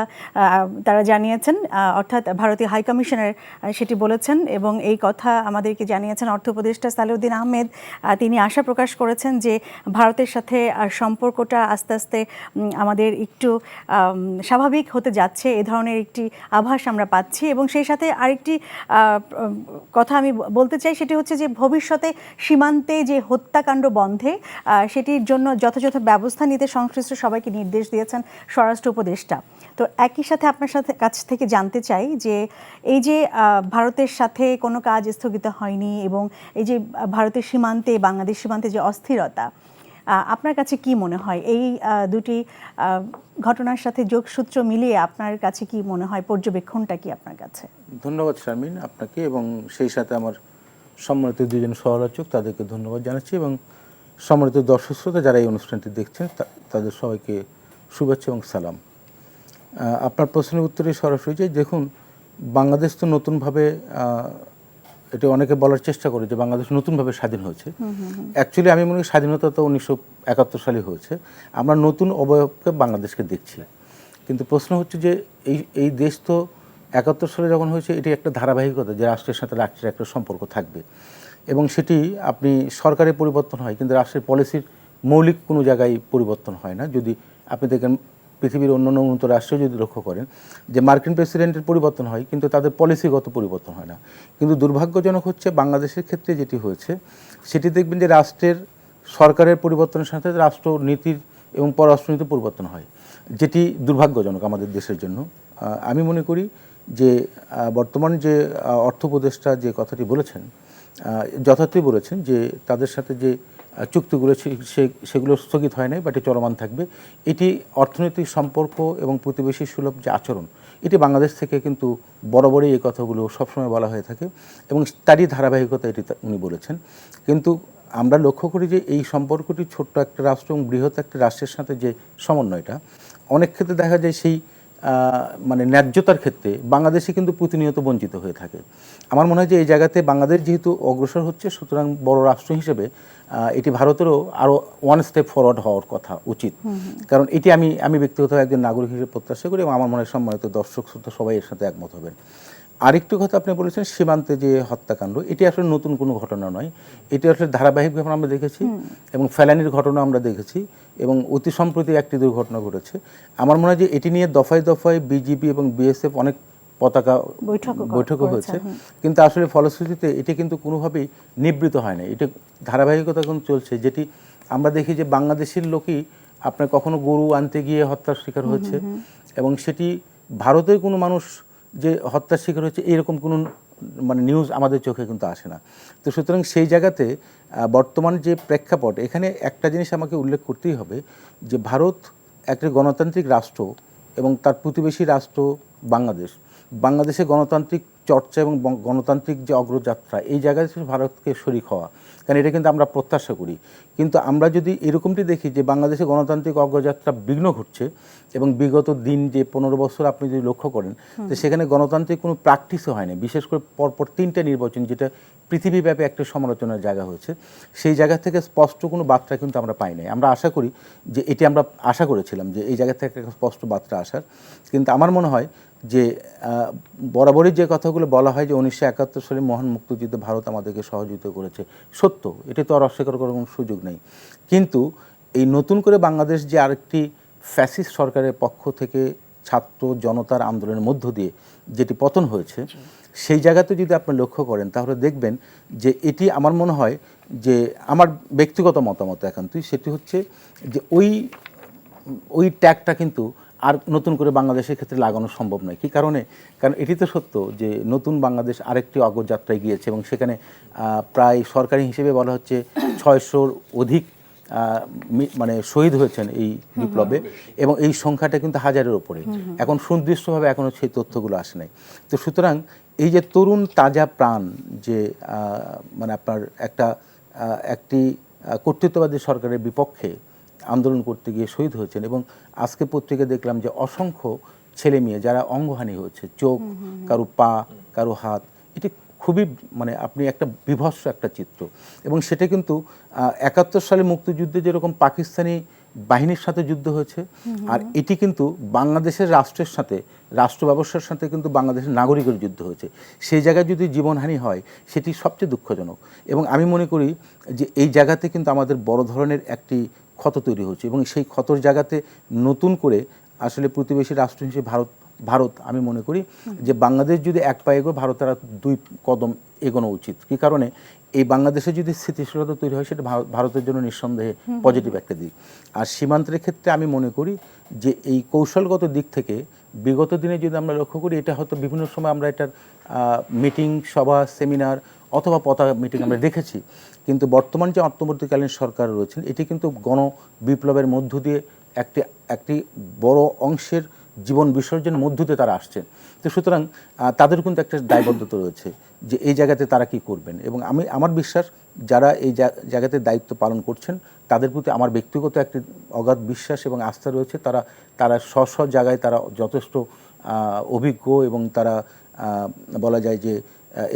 তারা জানিয়েছেন, অর্থাৎ ভারতীয় হাই কমিশনার সেটি বলেছেন এবং এই কথা আমাদেরকে জানিয়েছেন অর্থ উপদেষ্টা সালেউদ্দিন আহমেদ। তিনি আশা প্রকাশ করেছেন যে ভারতের সাথে সম্পর্কটা আস্তে আস্তে আমাদের একটু স্বাভাবিক হতে যাচ্ছে, এ ধরনের একটি আভাস আমরা পাচ্ছি। এবং সেই সাথে আরেকটি কথা আমি বলতে চাই, সেটি হচ্ছে যে ভবিষ্যতে সীমান্তে যে হত্যাকাণ্ড বন্ধে সেটির জন্য যথাযথ ব্যবস্থা নিতে সংশ্লিষ্ট সবাইকে নির্দেশ দিয়েছেন স্বরাষ্ট্র উপদেষ্টা। তো একই সাথে আপনার কাছ থেকে জানতে চাই যে এই যে ভারতের সাথে কোনো কাজ স্থগিত হয়নি এবং এই যে ভারতের সীমান্তে বাংলাদেশ সীমান্তে যে অস্থিরতা, আপনার কাছে কি মনে হয় এই দুটি ঘটনার সাথে যোগসূত্র মিলিয়ে আপনার কাছে কি মনে হয়, পর্যবেক্ষণটা কি আপনার কাছে? ধন্যবাদ শারমিন আপনাকে, এবং সেই সাথে আমার সম্মানিত দুজন সহ-আলোচক তাদেরকে ধন্যবাদ জানাচ্ছি, এবং সম্মানিত দর্শক শ্রোতা যারা এই অনুষ্ঠানটি দেখছেন তাদের সবাইকে শুভেচ্ছা এবং সালাম। আপনার প্রশ্নের উত্তরে সরাসরি যে দেখুন, বাংলাদেশ তো নতুনভাবে, এটা অনেকে বলার চেষ্টা করে যে বাংলাদেশ নতুনভাবে স্বাধীন হয়েছে। অ্যাকচুয়ালি আমি মনে করি স্বাধীনতা তো 1971 সালে হয়েছে। আমরা নতুন অবয়বকে বাংলাদেশকে দেখছি, কিন্তু প্রশ্ন হচ্ছে যে এই দেশ তো 71 সালে যখন হয়েছে, এটি একটা ধারাবাহিকতা যে রাষ্ট্রের সাথে রাষ্ট্রের একটা সম্পর্ক থাকবে, এবং সেটি আপনি সরকারের পরিবর্তন হয় কিন্তু রাষ্ট্রের পলিসির মৌলিক কোনো জায়গায় পরিবর্তন হয় না। যদি আপনি দেখেন পৃথিবীর অন্যান্য উন্নত রাষ্ট্রে যদি লক্ষ্য করেন যে মার্কিন প্রেসিডেন্টের পরিবর্তন হয় কিন্তু তাদের পলিসিগত পরিবর্তন হয় না। কিন্তু দুর্ভাগ্যজনক হচ্ছে বাংলাদেশের ক্ষেত্রে যেটি হয়েছে, সেটি দেখবেন যে রাষ্ট্রের সরকারের পরিবর্তনের সাথে রাষ্ট্রনীতির এবং পররাষ্ট্রনীতির পরিবর্তন হয়, যেটি দুর্ভাগ্যজনক আমাদের দেশের জন্য। আমি মনে করি যে বর্তমান যে অর্থ উপদেষ্টা যে কথাটি বলেছেন, যথার্থই বলেছেন যে তাদের সাথে যে চুক্তিগুলো সেগুলো স্থগিত হয় নাই, বাট চলমান থাকবে। এটি অর্থনৈতিক সম্পর্ক এবং প্রতিবেশী সুলভ যে আচরণ, এটি বাংলাদেশ থেকে কিন্তু বরাবরই এই কথাগুলো সবসময় বলা হয়ে থাকে এবং তারই ধারাবাহিকতা এটি উনি বলেছেন। কিন্তু আমরা লক্ষ্য করি যে এই সম্পর্কটি ছোট্ট একটা রাষ্ট্র এবং বৃহৎ একটা রাষ্ট্রের সাথে যে সমন্বয়টা, অনেক ক্ষেত্রে দেখা যায় সেই মানে ন্যায্যতার ক্ষেত্রে বাংলাদেশে কিন্তু প্রতিনিয়ত বঞ্চিত হয়ে থাকে। আমার মনে হয় যে এই জায়গাতে বাংলাদেশ যেহেতু অগ্রসর হচ্ছে, সুতরাং বড় রাষ্ট্র হিসেবে এটি ভারতেরও আরও ওয়ান স্টেপ ফরওয়ার্ড হওয়ার কথা উচিত। কারণ এটি আমি ব্যক্তিগতভাবে একজন নাগরিক হিসেবে প্রত্যাশা করি এবং আমার মনে হয় সম্মানিত দর্শক শ্রোতা সবাই এর সাথে একমত হবেন। আরেকটু কথা আপনি বলেছেন সীমান্তে যে হত্যাকাণ্ড, এটি আসলে নতুন কোনো ঘটনা নয়, এটি আসলে ধারাবাহিকভাবে আমরা দেখেছি এবং ফেলানির ঘটনা আমরা দেখেছি এবং অতি সম্প্রতি একটি দুর্ঘটনা ঘটেছে। আমার মনে হয় যে এটি নিয়ে দফায় দফায় বিজিবি এবং বিএসএফ অনেক পতাকা বৈঠকও হয়েছে, কিন্তু আসলে ফলশ্রুতিতে এটি কিন্তু কোনোভাবেই নিবৃত হয় না, এটি ধারাবাহিকতা কিন্তু চলছে। যেটি আমরা দেখি যে বাংলাদেশের লোকই আপনার কখনো গরু আনতে গিয়ে হত্যার শিকার হয়েছে এবং সেটি ভারতের কোনো মানুষ যে হত্যার শিকার হয়েছে এরকম কোনো মানে নিউজ আমাদের চোখে কিন্তু আসে না। তো সুতরাং সেই জায়গাতে বর্তমান যে প্রেক্ষাপট, এখানে একটা জিনিস আমাকে উল্লেখ করতেই হবে যে ভারত একটি গণতান্ত্রিক রাষ্ট্র এবং তার প্রতিবেশী রাষ্ট্র বাংলাদেশে গণতান্ত্রিক চর্চা এবং গণতান্ত্রিক যে অগ্রযাত্রা, এই জায়গায় ভারতকে শরিক হওয়া, কারণ এটা কিন্তু আমরা প্রত্যাশা করি। কিন্তু আমরা যদি এরকমটি দেখি যে বাংলাদেশে গণতান্ত্রিক অগ্রযাত্রা বিঘ্ন ঘটছে এবং বিগত দিন যে 15 বছর আপনি যদি লক্ষ্য করেন যে সেখানে গণতান্ত্রিক কোনো প্র্যাকটিসও হয়নি, বিশেষ করে পরপর 3টে নির্বাচন যেটা পৃথিবীব্যাপী একটা সমালোচনার জায়গা হয়েছে, সেই জায়গা থেকে স্পষ্ট কোনো বার্তা কিন্তু আমরা পাই নাই। আমরা আশা করি যে এটি আমরা আশা করেছিলাম যে এই জায়গা থেকে একটা স্পষ্ট বার্তা আসার, কিন্তু আমার মনে হয় যে বরাবরই যে কথাগুলো বলা হয় যে 1971 সালে মহান মুক্তিযুদ্ধে ভারত আমাদেরকে সহযোগিতা করেছে, সত্য, এটি তো আর অস্বীকার করার কোনো সুযোগ নেই। কিন্তু এই নতুন করে বাংলাদেশ যে আরেকটি ফ্যাসিস্ট সরকারের পক্ষ থেকে ছাত্র জনতার আন্দোলনের মধ্য দিয়ে যেটি পতন হয়েছে, সেই জায়গাতে যদি আপনি লক্ষ্য করেন তাহলে দেখবেন যে এটি আমার মনে হয় যে আমার ব্যক্তিগত মতামত একান্তই, সেটি হচ্ছে যে ওই ট্যাগটা কিন্তু আর নতুন করে বাংলাদেশের ক্ষেত্রে লাগানো সম্ভব নয়। কী কারণে? কারণ এটি তো সত্য যে নতুন বাংলাদেশ আরেকটি অগ্রযাত্রায় গিয়েছে এবং সেখানে প্রায় সরকারি হিসেবে বলা হচ্ছে 600-র অধিক মানে শহীদ হয়েছেন এই বিপ্লবে এবং এই সংখ্যাটা কিন্তু হাজারের ওপরে। এখন সুনির্দিষ্টভাবে এখনও সেই তথ্যগুলো আসে নাই। তো সুতরাং এই যে তরুণ তাজা প্রাণ যে মানে আপনার একটি কর্তৃত্ববাদী সরকারের বিপক্ষে আন্দোলন করতে গিয়ে শহীদ হয়েছেন এবং আজকে পত্রিকা দেখলাম যে অসংখ্য ছেলে মেয়ে যারা অঙ্গহানি হয়েছে, চোখ, কারো পা, কারো হাত, এটি খুবই মানে আপনি একটা বিভৎস একটা চিত্র। এবং সেটা কিন্তু 71 সালে মুক্তিযুদ্ধে যেরকম পাকিস্তানি বাহিনীর সাথে যুদ্ধ হয়েছে, আর এটি কিন্তু বাংলাদেশের রাষ্ট্রের সাথে, রাষ্ট্র ব্যবস্থার সাথে কিন্তু বাংলাদেশের নাগরিকের যুদ্ধ হয়েছে। সেই জায়গায় যদি জীবনহানি হয় সেটি সবচেয়ে দুঃখজনক এবং আমি মনে করি যে এই জায়গাতে কিন্তু আমাদের বড় ধরনের একটি ক্ষত তৈরি হচ্ছে এবং সেই ক্ষতর জায়গাতে নতুন করে আসলে প্রতিবেশী রাষ্ট্র হিসেবে ভারত আমি মনে করি যে বাংলাদেশ যদি এক পা এগোয়, ভারতের 2 কদম এগোনো উচিত। কী কারণে? এই বাংলাদেশে যদি স্থিতিশীলতা তৈরি হয় সেটা ভারতের জন্য নিঃসন্দেহে পজিটিভ একটা দিক। আর সীমান্তের ক্ষেত্রে আমি মনে করি যে এই কৌশলগত দিক থেকে বিগত দিনে যদি আমরা লক্ষ্য করি, এটা হয়তো বিভিন্ন সময় আমরা এটার মিটিং, সভা, সেমিনার অথবা পতাকা মিটিং আমরা দেখেছি, কিন্তু বর্তমান যে অন্তর্বর্তীকালীন সরকার রয়েছেন এটি কিন্তু গণবিপ্লবের মধ্য দিয়ে একটি বড় অংশের জীবন বিসর্জনের মধ্য দিয়ে তারা আসছেন। তো সুতরাং তাদের কিন্তু একটা দায়বদ্ধতা রয়েছে যে এই জায়গাতে তারা কি করবেন এবং আমার বিশ্বাস যারা এই জায়গাতে দায়িত্ব পালন করছেন তাদের প্রতি আমার ব্যক্তিগত একটি অগাধ বিশ্বাস এবং আস্থা রয়েছে। তারা স্ব জায়গায় তারা যথেষ্ট অভিজ্ঞ এবং তারা বলা যায় যে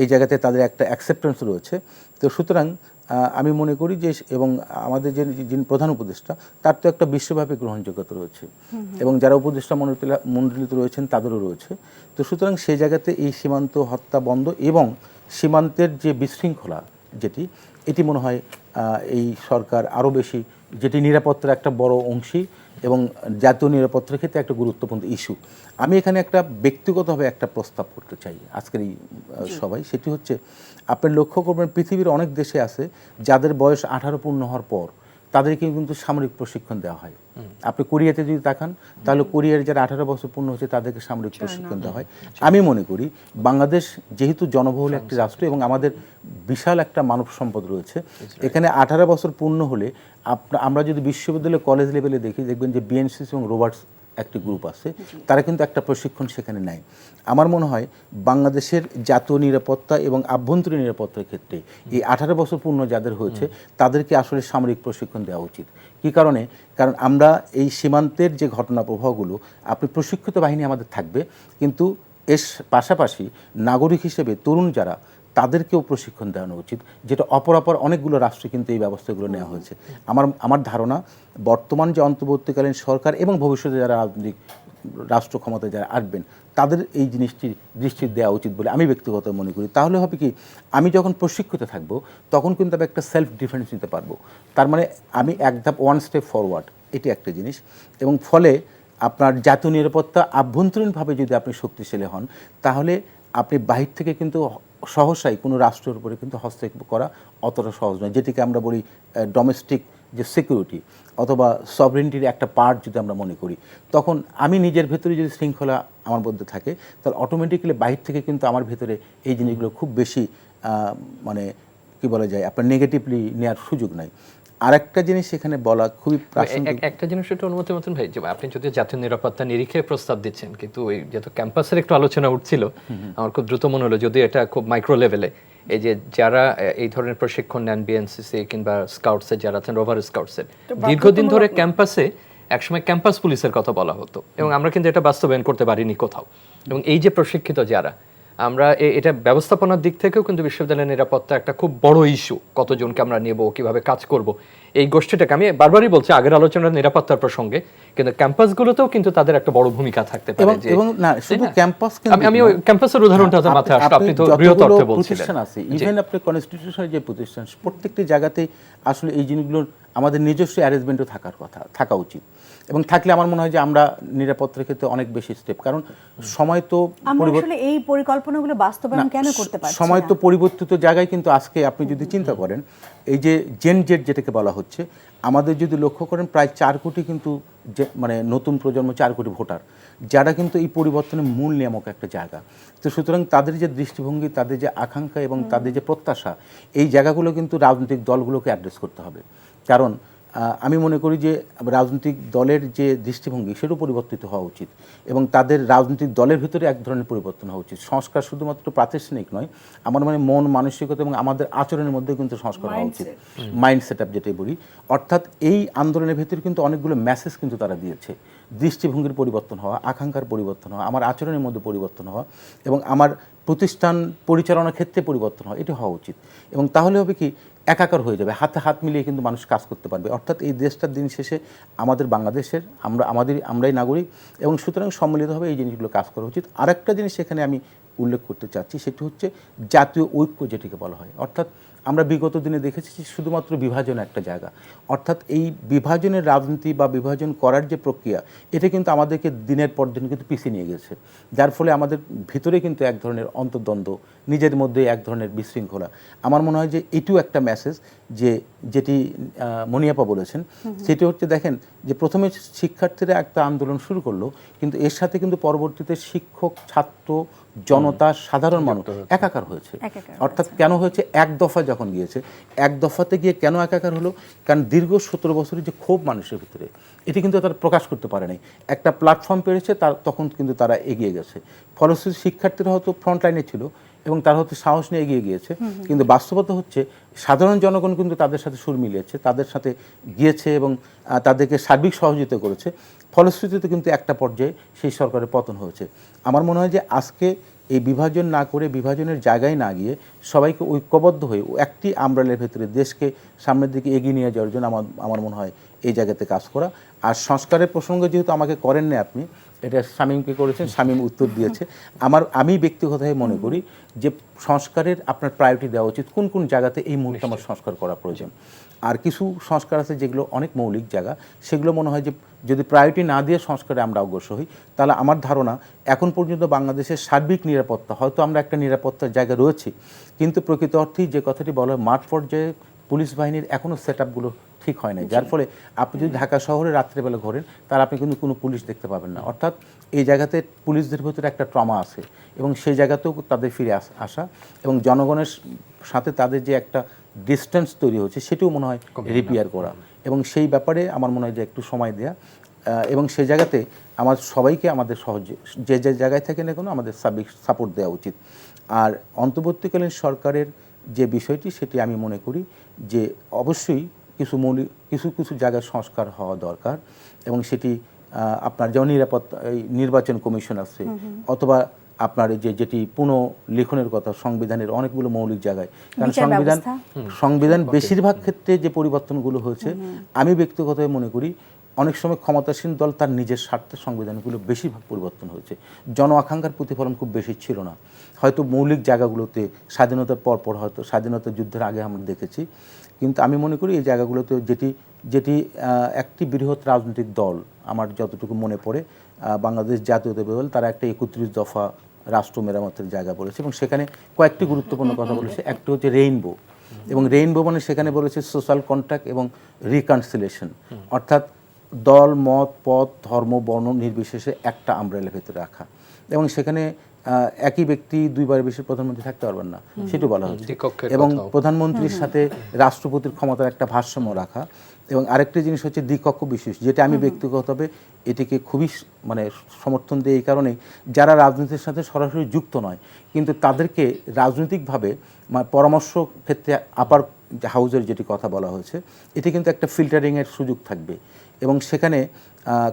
এই জায়গাতে তাদের একটা অ্যাকসেপ্টেন্স রয়েছে। তো সুতরাং আমি মনে করি যে এবং আমাদের যিনি প্রধান উপদেষ্টা তার তো একটা বিশ্বব্যাপী গ্রহণযোগ্যতা রয়েছে এবং যারা উপদেষ্টা মণ্ডলীতে রয়েছেন তাদেরও রয়েছে। তো সুতরাং সেই জায়গাতে এই সীমান্ত হত্যা বন্ধ এবং সীমান্তের যে বিশৃঙ্খলা এটি মনে হয় এই সরকার আরও বেশি, যেটি নিরাপত্তার একটা বড় অংশী এবং জাতীয় নিরাপত্তার ক্ষেত্রে একটা গুরুত্বপূর্ণ ইস্যু। আমি এখানে একটা ব্যক্তিগতভাবে একটা প্রস্তাব করতে চাই আজকের এই সভায়, সেটি হচ্ছে আপনি লক্ষ্য করবেন পৃথিবীর অনেক দেশে আছে যাদের বয়স 18 পূর্ণ হওয়ার পর তাদেরকে কিন্তু সামরিক প্রশিক্ষণ দেওয়া হয়। আপনি কোরিয়াতে যদি তাকান তাহলে কোরিয়ার যারা 18 বছর পূর্ণ হচ্ছে তাদেরকে সামরিক প্রশিক্ষণ দেওয়া হয়। আমি মনে করি বাংলাদেশ যেহেতু জনবহুল একটি রাষ্ট্র এবং আমাদের বিশাল একটা মানব সম্পদ রয়েছে, এখানে 18 বছর পূর্ণ হলে আমরা যদি বিশ্ববিদ্যালয় কলেজ লেভেলে দেখবেন যে বিএনসিসি এবং রোভার্স একটি গ্রুপ আছে, তারা কিন্তু একটা প্রশিক্ষণ সেখানে নেয়। আমার মনে হয় বাংলাদেশের জাতীয় নিরাপত্তা এবং আভ্যন্তরীণ নিরাপত্তার ক্ষেত্রে এই 18 বছর পূর্ণ যাদের হয়েছে তাদেরকে আসলে সামরিক প্রশিক্ষণ দেওয়া উচিত। কী কারণে? কারণ আমরা এই সীমান্তের যে ঘটনা প্রবাহগুলো, আপনি প্রশিক্ষিত বাহিনী আমাদের থাকবে, কিন্তু এর পাশাপাশি নাগরিক হিসেবে তরুণ যারা, তাদেরকেও প্রশিক্ষণ দেওয়ানো উচিত, যেটা অপরাপর অনেকগুলো রাষ্ট্রে কিন্তু এই ব্যবস্থাগুলো নেওয়া হয়েছে। আমার ধারণা বর্তমান যে অন্তর্বর্তীকালীন সরকার এবং ভবিষ্যতে যারা রাজনৈতিক রাষ্ট্র ক্ষমতায় যারা আসবেন, তাদের এই জিনিসটি দৃষ্টি দেওয়া উচিত বলে আমি ব্যক্তিগত মনে করি। তাহলে হবে কি, আমি যখন প্রশিক্ষিত থাকব তখন কিন্তু আমি একটা সেলফ ডিফেন্স নিতে পারবো। তার মানে আমি এক ধাপ, ওয়ান স্টেপ ফরওয়ার্ড, এটি একটা জিনিস। এবং ফলে আপনার জাতীয় নিরাপত্তা আভ্যন্তরীণভাবে যদি আপনি শক্তিশালী হন, তাহলে আপনি বাহির থেকে কিন্তু সহসাই কোনো রাষ্ট্রের উপরে কিন্তু হস্তক্ষেপ করা অতটা সহজ নয়, যেটিকে আমরা বলি ডোমেস্টিক যে সিকিউরিটি অথবা সভরেন্টির একটা পার্ট যদি আমরা মনে করি, তখন আমি নিজের ভেতরে যদি শৃঙ্খলা আমার মধ্যে থাকে, তাহলে অটোমেটিক্যালি বাহির থেকে কিন্তু আমার ভেতরে এই জিনিসগুলো খুব বেশি মানে কি বলা যায়, আপনার নেগেটিভলি নেওয়ার সুযোগ নাই। আরেকটা জিনিস এখানে বলা খুবই প্রাসঙ্গিক, একটা জিনিস একটু অনুমতি মতন ভাই, যে আপনি যদি জাতীয় নিরাপত্তা নিরিখে প্রস্তাব দিচ্ছেন, কিন্তু ওই যেহেতু ক্যাম্পাসের একটু আলোচনা উঠছিল, আমার খুব দ্রুত মনে হলো, যদি এটা খুব মাইক্রো লেভেলে, এই যে যারা এই ধরনের প্রশিক্ষণ নেন বিএনসিসি কিংবা স্কাউটসের যারা আছেন, রোভার স্কাউটসের, দীর্ঘদিন ধরে ক্যাম্পাসে একসময় ক্যাম্পাস পুলিশের কথা বলা হতো, এবং আমরা কিন্তু এটা বাস্তবায়ন করতে পারিনি কোথাও। এবং এই যে প্রশিক্ষিত যারা, আমরা এটা ব্যবস্থাপনার দিক থেকেও কিন্তু বিশ্ববিদ্যালয়ের নিরাপত্তা একটা খুব বড় ইস্যু, কতজনকে আমরা নেব, কিভাবে কাজ করব, এই গোষ্ঠীটাকে আমি বারবারই বলছি আগের আলোচনার নিরাপত্তার প্রসঙ্গে, কিন্তু ক্যাম্পাসগুলোতেও কিন্তু তাদের একটা বড় ভূমিকা থাকতে পারে। এবং না শুধু ক্যাম্পাস, আমি ওই ক্যাম্পাসের উদাহরণটা মাথায় আসলো, আপনি তো বৃহৎ অর্থে বলছিলেন। প্রতিষ্ঠান আছে, ইভেন আপনি কনস্টিটিউশনাল যে প্রতিষ্ঠান, প্রত্যেকটি জায়গাতেই আসলে এই জিনিসগুলোর আমাদের নিজস্ব অ্যারেঞ্জমেন্টও থাকা উচিত। এবং থাকলে আমার মনে হয় যে আমরা নিরাপত্তার ক্ষেত্রে অনেক বেশি স্টেপ, কারণ সময় তো আসলে এই পরিকল্পনাগুলো বাস্তবায়ন কেন করতে পারছি না? সময় তো পরিবর্তিত জায়গায়, কিন্তু আজকে আপনি যদি চিন্তা করেন, এই যে জেন জেড যেটাকে বলা হচ্ছে, আমাদের যদি লক্ষ্য করেন প্রায় 4 কোটি কিন্তু মানে নতুন প্রজন্ম, 4 কোটি ভোটার, যারা কিন্তু এই পরিবর্তনের মূল নিয়ামক একটা জায়গা। তো সুতরাং তাদের যে দৃষ্টিভঙ্গি, তাদের যে আকাঙ্ক্ষা এবং তাদের যে প্রত্যাশা, এই জায়গাগুলো কিন্তু রাজনৈতিক দলগুলোকে অ্যাড্রেস করতে হবে। কারণ আমি মনে করি যে রাজনৈতিক দলের যে দৃষ্টিভঙ্গি, সেটাও পরিবর্তিত হওয়া উচিত, এবং তাদের রাজনৈতিক দলের ভিতরে এক ধরনের পরিবর্তন হওয়া উচিত। সংস্কার শুধুমাত্র প্রাতিষ্ঠানিক নয়, আমার মানে মন মানসিকতা এবং আমাদের আচরণের মধ্যে কিন্তু সংস্কার হওয়া উচিত, মাইন্ড সেট আপ যেটাই বলি। অর্থাৎ এই আন্দোলনের ভিতরে কিন্তু অনেকগুলো মেসেজ কিন্তু তারা দিয়েছে, দৃষ্টিভঙ্গির পরিবর্তন হওয়া, আকাঙ্ক্ষার পরিবর্তন হওয়া, আমার আচরণের মধ্যে পরিবর্তন হওয়া, এবং আমার প্রতিষ্ঠান পরিচালনার ক্ষেত্রে পরিবর্তন হওয়া, এটি হওয়া উচিত। এবং তাহলে হবে কি, একাকার হয়ে যাবে, হাতে হাত মিলিয়ে কিন্তু মানুষ কাজ করতে পারবে। অর্থাৎ এই দেশটার দিন শেষে আমাদের বাংলাদেশের, আমরাই নাগরিক, এবং সুতরাং সম্মিলিতভাবে এই জিনিসগুলো কাজ করা উচিত। আরেকটা জিনিস এখানে আমি উল্লেখ করতে চাচ্ছি, সেটি হচ্ছে জাতীয় ঐক্য যেটিকে বলা হয়। অর্থাৎ আমরা বিগত দিনে দেখেছি শুধুমাত্র বিভাজন একটা জায়গা, অর্থাৎ এই বিভাজনের রাজনীতি বা বিভাজন করার যে প্রক্রিয়া, এটা কিন্তু আমাদেরকে দিনের পর দিন কিন্তু পিছিয়ে নিয়ে গেছে, যার ফলে আমাদের ভিতরে কিন্তু এক ধরনের অন্তর্দ্বন্দ্ব, নিজের মধ্যে এক ধরনের বিশৃঙ্খলা। আমার মনে হয় যে এটিও একটা মেসেজ, যেটি মনিয়াপা বলেছেন, সেটি হচ্ছে, দেখেন যে প্রথমে শিক্ষার্থীরা একটা আন্দোলন শুরু করলো, কিন্তু এর সাথে কিন্তু পরবর্তীতে শিক্ষক, ছাত্র, জনতা, সাধারণ মানুষ একাকার হয়েছে। অর্থাৎ কেন হয়েছে? এক দফা যখন গিয়েছে, এক দফাতে গিয়ে কেন একাকার হলো? কারণ দীর্ঘ 17 বছরের যে ক্ষোভ মানুষের ভিতরে, এটি কিন্তু তারা প্রকাশ করতে পারে নাই। একটা প্ল্যাটফর্ম পেয়েছে, তখন কিন্তু তারা এগিয়ে গেছে। ফলশ্রুতি শিক্ষার্থীরা হয়তো ফ্রন্ট লাইনে ছিল এবং তারা হয়তো সাহস নিয়ে এগিয়ে গিয়েছে, কিন্তু বাস্তবতা হচ্ছে সাধারণ জনগণ কিন্তু তাদের সাথে সুর মিলিয়েছে, তাদের সাথে গিয়েছে এবং তাদেরকে সার্বিক সহযোগিতা করেছে। ফলশ্রুতিতে কিন্তু একটা পর্যায়ে সেই সরকারের পতন হয়েছে। আমার মনে হয় যে আজকে এই বিভাজন না করে, বিভাজনের জায়গায় না গিয়ে, সবাইকে ঐক্যবদ্ধ হয়ে একটি আমব্রেলার ভেতরে দেশকে সামনের দিকে এগিয়ে নিয়ে যাওয়ার জন্য আমার মনে হয় এই জায়গাতে কাজ করা। আর সংস্কারের প্রসঙ্গে যেহেতু আমাকে করেন না আপনি, এটা শামীমকে করেছেন, শামীম উত্তর দিয়েছে। আমি ব্যক্তিগতভাবে মনে করি যে সংস্কারের আপনার প্রায়োরিটি দেওয়া উচিত, কোন কোন জায়গাতে এই মুহূর্তে আমার সংস্কার করা প্রয়োজন। আর কিছু সংস্কার আছে যেগুলো অনেক মৌলিক জায়গা, সেগুলো মনে হয় যে যদি প্রায়োরিটি না দিয়ে সংস্কারে আমরা অগ্রসর হই, তাহলে আমার ধারণা এখন পর্যন্ত বাংলাদেশের সার্বিক নিরাপত্তা, হয়তো আমরা একটা নিরাপত্তার জায়গা রয়েছি, কিন্তু প্রকৃত অর্থেই যে কথাটি বলা হয়, মাঠ পর্যায়ে পুলিশ বাহিনীর এখনও সেট আপগুলো ঠিক হয় নাই, যার ফলে আপনি যদি ঢাকা শহরে রাত্রেবেলা ঘোরেন, তাহলে আপনি কিন্তু কোনো পুলিশ দেখতে পাবেন না। অর্থাৎ এই জায়গাতে পুলিশদের ভিতরে একটা ট্রমা আছে, এবং সেই জায়গাতেও তাদের ফিরে আসা এবং জনগণের সাথে তাদের যে একটা ডিস্টেন্স তৈরি হচ্ছে, সেটিও মনে হয় রিপেয়ার করা, এবং সেই ব্যাপারে আমার মনে হয় যে একটু সময় দেয়া। এবং সেই জায়গাতে আমার সবাইকে আমাদের যে যে জায়গায় থাকে না কেন আমাদের সাপোর্ট দেওয়া উচিত। আর অন্তর্বর্তীকালীন সরকারের যে বিষয়টি সেটি আমি মনে করি যে অবশ্যই কিছু কিছু জায়গায় সংস্কার হওয়া দরকার, এবং সেটি আপনার যেমন নির্বাচন কমিশন আছে, অথবা আপনার যেটি পুনঃলেখনের কথা সংবিধানের অনেকগুলো মৌলিক জায়গায়, কারণ সংবিধান বেশিরভাগ ক্ষেত্রে যে পরিবর্তনগুলো হয়েছে আমি ব্যক্তিগতভাবে মনে করি অনেক সময় ক্ষমতাসীন দল তার নিজের স্বার্থে সংবিধানগুলো বেশিরভাগ পরিবর্তন হয়েছে, জন আকাঙ্ক্ষার প্রতিফলন খুব বেশি ছিল না। হয়তো মৌলিক জায়গাগুলোতে স্বাধীনতার পরপর হয়তো স্বাধীনতা যুদ্ধের আগে আমরা দেখেছি, কিন্তু আমি মনে করি এই জায়গাগুলোতে যেটি একটি বৃহৎ রাজনৈতিক দল, আমার যতটুকু মনে পড়ে বাংলাদেশ জাতীয়তাবাদী দল, তারা একটা 31 দফা রাষ্ট্র মেরামতের জায়গা বলেছে এবং সেখানে কয়েকটি গুরুত্বপূর্ণ কথা বলেছে। একটি হচ্ছে রেইনবো, এবং রেইনবো মানে সেখানে বলেছে সোশ্যাল কন্ট্রাক্ট এবং রিকনসিলিয়েশন, অর্থাৎ দল, মত, পথ, ধর্ম, বর্ণ নির্বিশেষে একটা আমব্রেলার ভেতরে রাখা, এবং সেখানে একই ব্যক্তি দুইবার বেশি প্রধানমন্ত্রী থাকতে পারবেন না সেটা বলা হচ্ছে, এবং প্রধানমন্ত্রীর সাথে রাষ্ট্রপতির ক্ষমতার একটা ভারসাম্য রাখা। এবং আরেকটি জিনিস হচ্ছে দ্বিকক্ষ বিশেষ, যেটা আমি ব্যক্তিগতভাবে এটিকে খুবই সমর্থন দিই এই কারণে, যারা রাজনীতির সাথে সরাসরি যুক্ত নয় কিন্তু তাদেরকে রাজনৈতিকভাবে পরামর্শ ক্ষেত্রে আপার হাউজের যেটি কথা বলা হয়েছে, এটি কিন্তু একটা ফিল্টারিংয়ের সুযোগ থাকবে, এবং সেখানে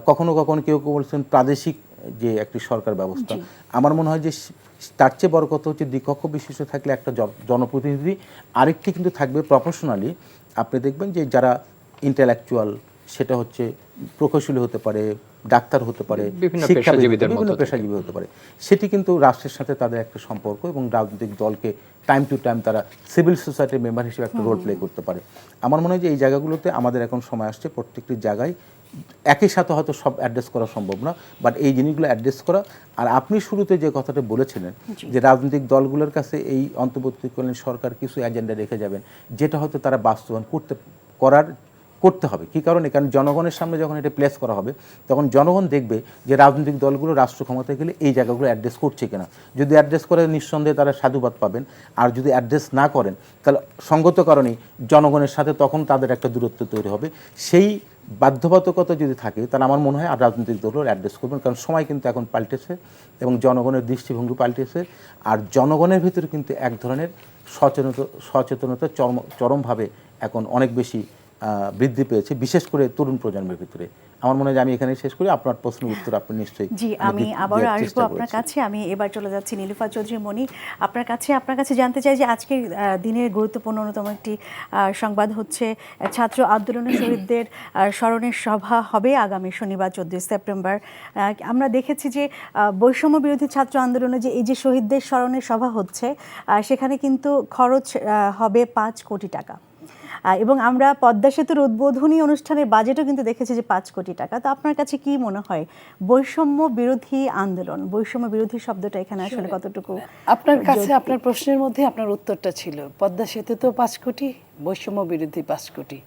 কখনো কখনো কেউ কেউ বলছেন প্রাদেশিক যে একটি সরকার ব্যবস্থা, আমার মনে হয় যে তার চেয়ে বড় কথা হচ্ছে দ্বিকক্ষ বিশিষ্ট থাকলে একটা জনপ্রতিনিধি, আরেকটি কিন্তু থাকবে প্রফেশনালি। আপনি দেখবেন যে যারা ইন্টেলেকচুয়াল, সেটা হচ্ছে প্রকৌশলী হতে পারে, ডাক্তার হতে পারে, বিভিন্ন পেশাজীবী হতে পারে, সেটি কিন্তু রাষ্ট্রের সাথে তাদের একটা সম্পর্ক, এবং রাজনৈতিক দলকে টাইম টু টাইম তারা সিভিল সোসাইটির মেম্বার হিসেবে একটা রোল প্লে করতে পারে। আমার মনে হয় যে এই জায়গাগুলোতে আমাদের এখন সময় আসছে প্রত্যেকটি জায়গায় একই সাথে হয়তো সব অ্যাড্রেস করা সম্ভব না, বাট এই জিনিসগুলো অ্যাড্রেস করা। আর আপনি শুরুতে যে কথাটা বলেছিলেন যে রাজনৈতিক দলগুলোর কাছে এই অন্তর্বর্তীকালীন সরকার কিছু এজেন্ডা রেখে যাবেন, যেটা হয়তো তারা বাস্তবায়ন করতে হবে। কী কারণে? কারণ জনগণের সামনে যখন এটা প্লেস করা হবে তখন জনগণ দেখবে যে রাজনৈতিক দলগুলো রাষ্ট্র ক্ষমতায় গেলে এই জায়গাগুলো অ্যাড্রেস করছে কিনা। যদি অ্যাড্রেস করে নিঃসন্দেহে তারা সাধুবাদ পাবেন, আর যদি অ্যাড্রেস না করেন তাহলে সঙ্গত কারণেই জনগণের সাথে তখন তাদের একটা দূরত্ব তৈরি হবে। সেই বাধ্যবাধকতা যদি থাকে তাহলে আমার মনে হয় আর রাজনৈতিক দলগুলো অ্যাড্রেস করবেন, কারণ সময় কিন্তু এখন পাল্টেছে এবং জনগণের দৃষ্টিভঙ্গি পাল্টেছে। আর জনগণের ভিতরে কিন্তু এক ধরনের সচেতনতা চরমভাবে এখন অনেক বেশি বৃদ্ধি পেয়েছে, বিশেষ করে তরুণ প্রজন্মের ভিতরে। আমার মনে হয় যে আমি এখানে শেষ করি, আপনার প্রশ্নের উত্তর আপনি নিশ্চয়ই। জি, আমি আবারও আসবো আপনার কাছে। আমি এবার চলে যাচ্ছি নীলুফা চৌধুরী মনি আপনার কাছে জানতে চাই যে আজকের দিনের গুরুত্বপূর্ণ অন্যতম একটি সংবাদ হচ্ছে ছাত্র আন্দোলনের শহীদদের স্মরণের সভা হবে আগামী শনিবার 14 সেপ্টেম্বর। আমরা দেখেছি যে বৈষম্য বিরোধী ছাত্র আন্দোলনে যে এই যে শহীদদের স্মরণের সভা হচ্ছে, সেখানে কিন্তু খরচ হবে 5 কোটি টাকা, এবং আমরা পদ্মা সেতুর উদ্বোধনী অনুষ্ঠানের বাজেটও কিন্তু দেখেছি যে 5 কোটি টাকা। তো আপনার কাছে কি মনে হয় বৈষম্য বিরোধী আন্দোলন, বৈষম্য বিরোধী শব্দটা এখানে আসলে কতটুকু আপনার কাছে? আপনার প্রশ্নের মধ্যে আপনার উত্তরটা ছিল পদ্মা সেতু তো 5 কোটি, বৈষম্য বিরোধী 5 কোটি।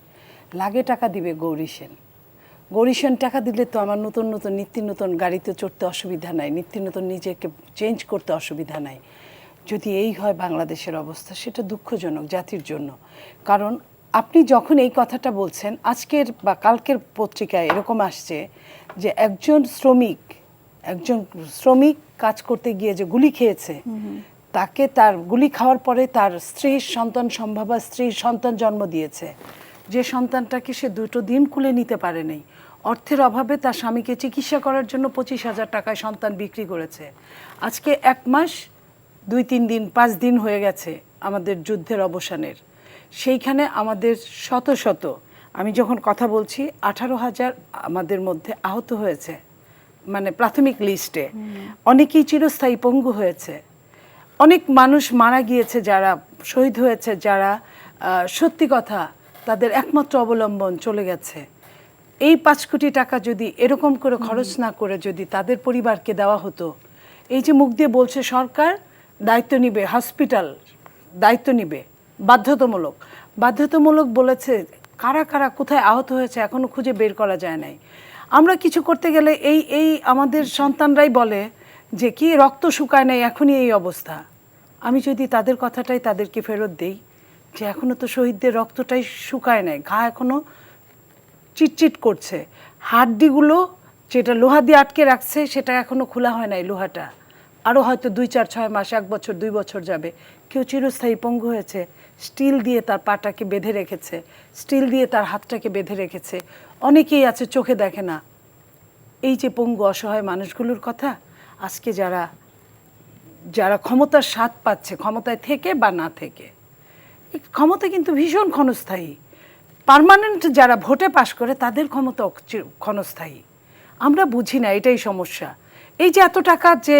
লাগে টাকা দিবে গৌরী সেন টাকা দিলে তো আমার নতুন নতুন নিত্য নতুন গাড়িতে চড়তে অসুবিধা নাই, নিত্য নতুন নিজেকে চেঞ্জ করতে অসুবিধা নাই। যদি এই হয় বাংলাদেশের অবস্থা, সেটা দুঃখজনক জাতির জন্য। কারণ আপনি যখন এই কথাটা বলছেন, আজকের বা কালকের পত্রিকায় এরকম আসছে যে একজন শ্রমিক কাজ করতে গিয়ে যে গুলি খেয়েছে, তাকে তার গুলি খাওয়ার পরে তার স্ত্রীর সন্তান জন্ম দিয়েছে, যে সন্তানটাকে সে 2 দিন কুলে নিতে পারে নাই। অর্থের অভাবে তার স্বামীকে চিকিৎসা করার জন্য 25,000 টাকায় সন্তান বিক্রি করেছে। আজকে 1 মাস 2-3 দিন 5 দিন হয়ে গেছে আমাদের যুদ্ধের অবসানের। সেইখানে আমাদের শত আমি যখন কথা বলছি 18,000 আমাদের মধ্যে আহত হয়েছে, মানে প্রাথমিক লিস্টে। অনেকেই চিরস্থায়ী পঙ্গু হয়েছে, অনেক মানুষ মারা গিয়েছে, যারা শহীদ হয়েছে, যারা সত্যি কথা তাদের একমাত্র অবলম্বন চলে গেছে। এই 5 কোটি টাকা যদি এরকম করে খরচ না করে যদি তাদের পরিবারকে দেওয়া হতো, এই যে মুখ দিয়ে বলছে সরকার দায়িত্ব নিবে, হসপিটাল দায়িত্ব নিবে, বাধ্যতামূলক বলেছে, কারা কারা কোথায় আহত হয়েছে এখনো খুঁজে বের করা যায় নাই। আমরা কিছু করতে গেলে এই আমাদের সন্তানরাই বলে যে কি রক্ত শুকায় নাই, এখনই এই অবস্থা। আমি যদি তাদের কথাটাই তাদেরকে ফেরত দেই যে এখনো তো শহীদদের রক্তটাই শুকায় নাই, ঘা এখনো চিটচিট করছে, হাড্ডিগুলো যেটা লোহা দিয়ে আটকে রাখছে সেটা এখনো খোলা হয় নাই লোহাটা, আরও হয়তো 2, 4, 6 মাস, 1 বছর, 2 বছর যাবে। কেউ চিরস্থায়ী পঙ্গু হয়েছে, স্টিল দিয়ে তার পাটাকে বেঁধে রেখেছে, স্টিল দিয়ে তার হাতটাকে বেঁধে রেখেছে। অনেকেই আছে চোখে দেখে না। এই যে পঙ্গু অসহায় মানুষগুলোর কথা, আজকে যারা যারা ক্ষমতার স্বাদ পাচ্ছে, ক্ষমতায় থেকে বা না থেকে, এই ক্ষমতা কিন্তু ভীষণ ক্ষণস্থায়ী। পার্মানেন্ট যারা ভোটে পাশ করে তাদের ক্ষমতা ক্ষণস্থায়ী। আমরা বুঝি না, এটাই সমস্যা। এই যে এত টাকা যে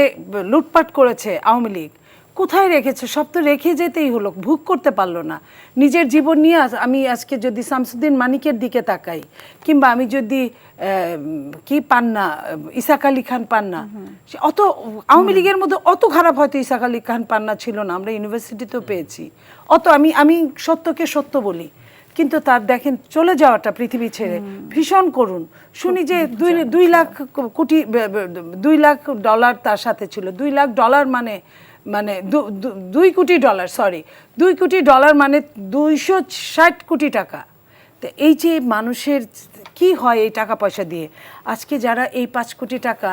লুটপাট করেছে আওয়ামী লীগ, কোথায় রেখেছে? সব তো রেখে যেতেই হলো, ভোগ করতে পারলো না নিজের জীবন নিয়ে। আমি আজকে যদি শামসুদ্দিন মানিকের দিকে তাকাই, কিংবা আমি যদি কি পান্না, ইসাক আলী খান পান্না, অত আওয়ামী লীগের মধ্যে অত খারাপ হয়তো ইসাক আলী খান পান্না ছিল না, আমরা ইউনিভার্সিটিতেও পেয়েছি। অত আমি সত্যকে সত্য বলি, কিন্তু তার দেখেন চলে যাওয়াটা পৃথিবী ছেড়ে ভীষণ করুণ। শুনি যে 2 লাখ কোটি, 2 লাখ ডলার তার সাথে ছিল। 2 লাখ ডলার মানে 2 কোটি ডলার, সরি, 2 কোটি ডলার মানে 260 কোটি টাকা। তো এই যে মানুষের কি হয় এই টাকা পয়সা দিয়ে? আজকে যারা এই 5 কোটি টাকা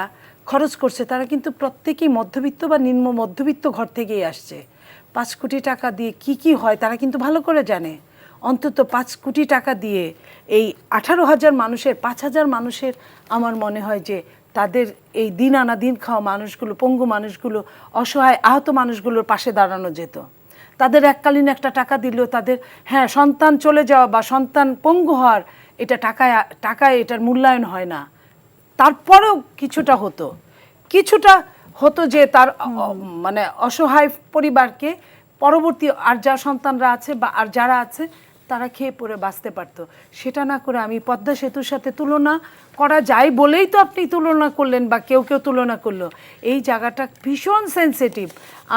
খরচ করছে তারা কিন্তু প্রত্যেকেই মধ্যবিত্ত বা নিম্ন মধ্যবিত্ত ঘর থেকেই আসছে। 5 কোটি টাকা দিয়ে কি হয় তারা কিন্তু ভালো করে জানে। অন্তত 5 কোটি টাকা দিয়ে এই 18,000 মানুষের, 5,000 মানুষের আমার মনে হয় যে তাদের এই দিন আনা দিন খাওয়া মানুষগুলো, পঙ্গু মানুষগুলো, অসহায় আহত মানুষগুলোর পাশে দাঁড়ানো যেত। তাদের এককালীন একটা টাকা দিলেও তাদের, হ্যাঁ, সন্তান চলে যাওয়া বা সন্তান পঙ্গু হওয়ার, এটা টাকায় এটার মূল্যায়ন হয় না। তারপরেও কিছুটা হতো যে তার মানে অসহায় পরিবারকে পরবর্তী আর যা সন্তানরা আছে বা আর যারা আছে তারা খেয়ে পরে বাঁচতে পারতো। সেটা না করে আমি পদ্মা সেতুর সাথে তুলনা করা যায় বলেই তো আপনি তুলনা করলেন বা কেউ তুলনা করলো। এই জায়গাটা ভীষণ সেনসিটিভ।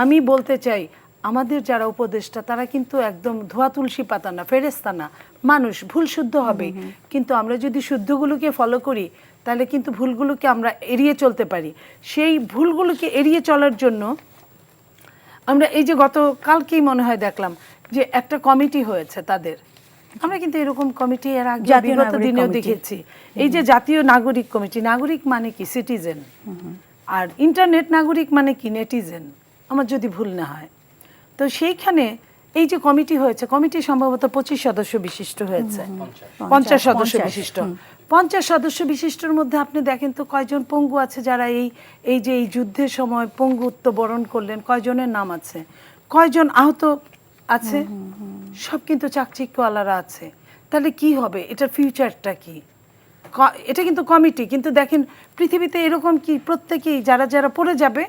আমি বলতে চাই আমাদের যারা উপদেষ্টা তারা কিন্তু একদম ধোয়া তুলসী পাতা না, ফেরেস্তা না, মানুষ, ভুল শুদ্ধ হবে। কিন্তু আমরা যদি শুদ্ধগুলোকে ফলো করি তাহলে কিন্তু ভুলগুলোকে আমরা এড়িয়ে চলতে পারি। সেই ভুলগুলোকে এড়িয়ে চলার জন্য আমরা এই যে গতকালকেই মনে হয় দেখলাম যে একটা কমিটি হয়েছে তাদের। আমরা কিন্তু এরকম কমিটি এর আগে বিগত দিনেও দেখেছি। এই যে জাতীয় নাগরিক কমিটি, নাগরিক মানে কি? সিটিজেন। আর ইন্টারনেট নাগরিক মানে কি? নেটিজেন, আমার যদি ভুল না হয়। তো সেইখানে এই যে কমিটি হয়েছে, কমিটি সম্ভবত 25 সদস্য বিশিষ্ট হয়েছে, 50 সদস্য বিশিষ্ট। 50 সদস্য বিশিষ্টর মধ্যে আপনি দেখেন তো কয়জন পঙ্গু আছে যারা এই যে এই যুদ্ধের সময় পঙ্গুত্ব বরণ করলেন, কয়জনের নাম আছে, কয়জন আহত আছে, সব কিন্তু চাকচিক্যওয়ালারা আছে। তাহলে কি হবে? এটার ফিউচারটা কি? এটা কিন্তু কমিটি, কিন্তু দেখেন পৃথিবীতে এরকম কি প্রত্যেকেই যারা পড়ে যাবে।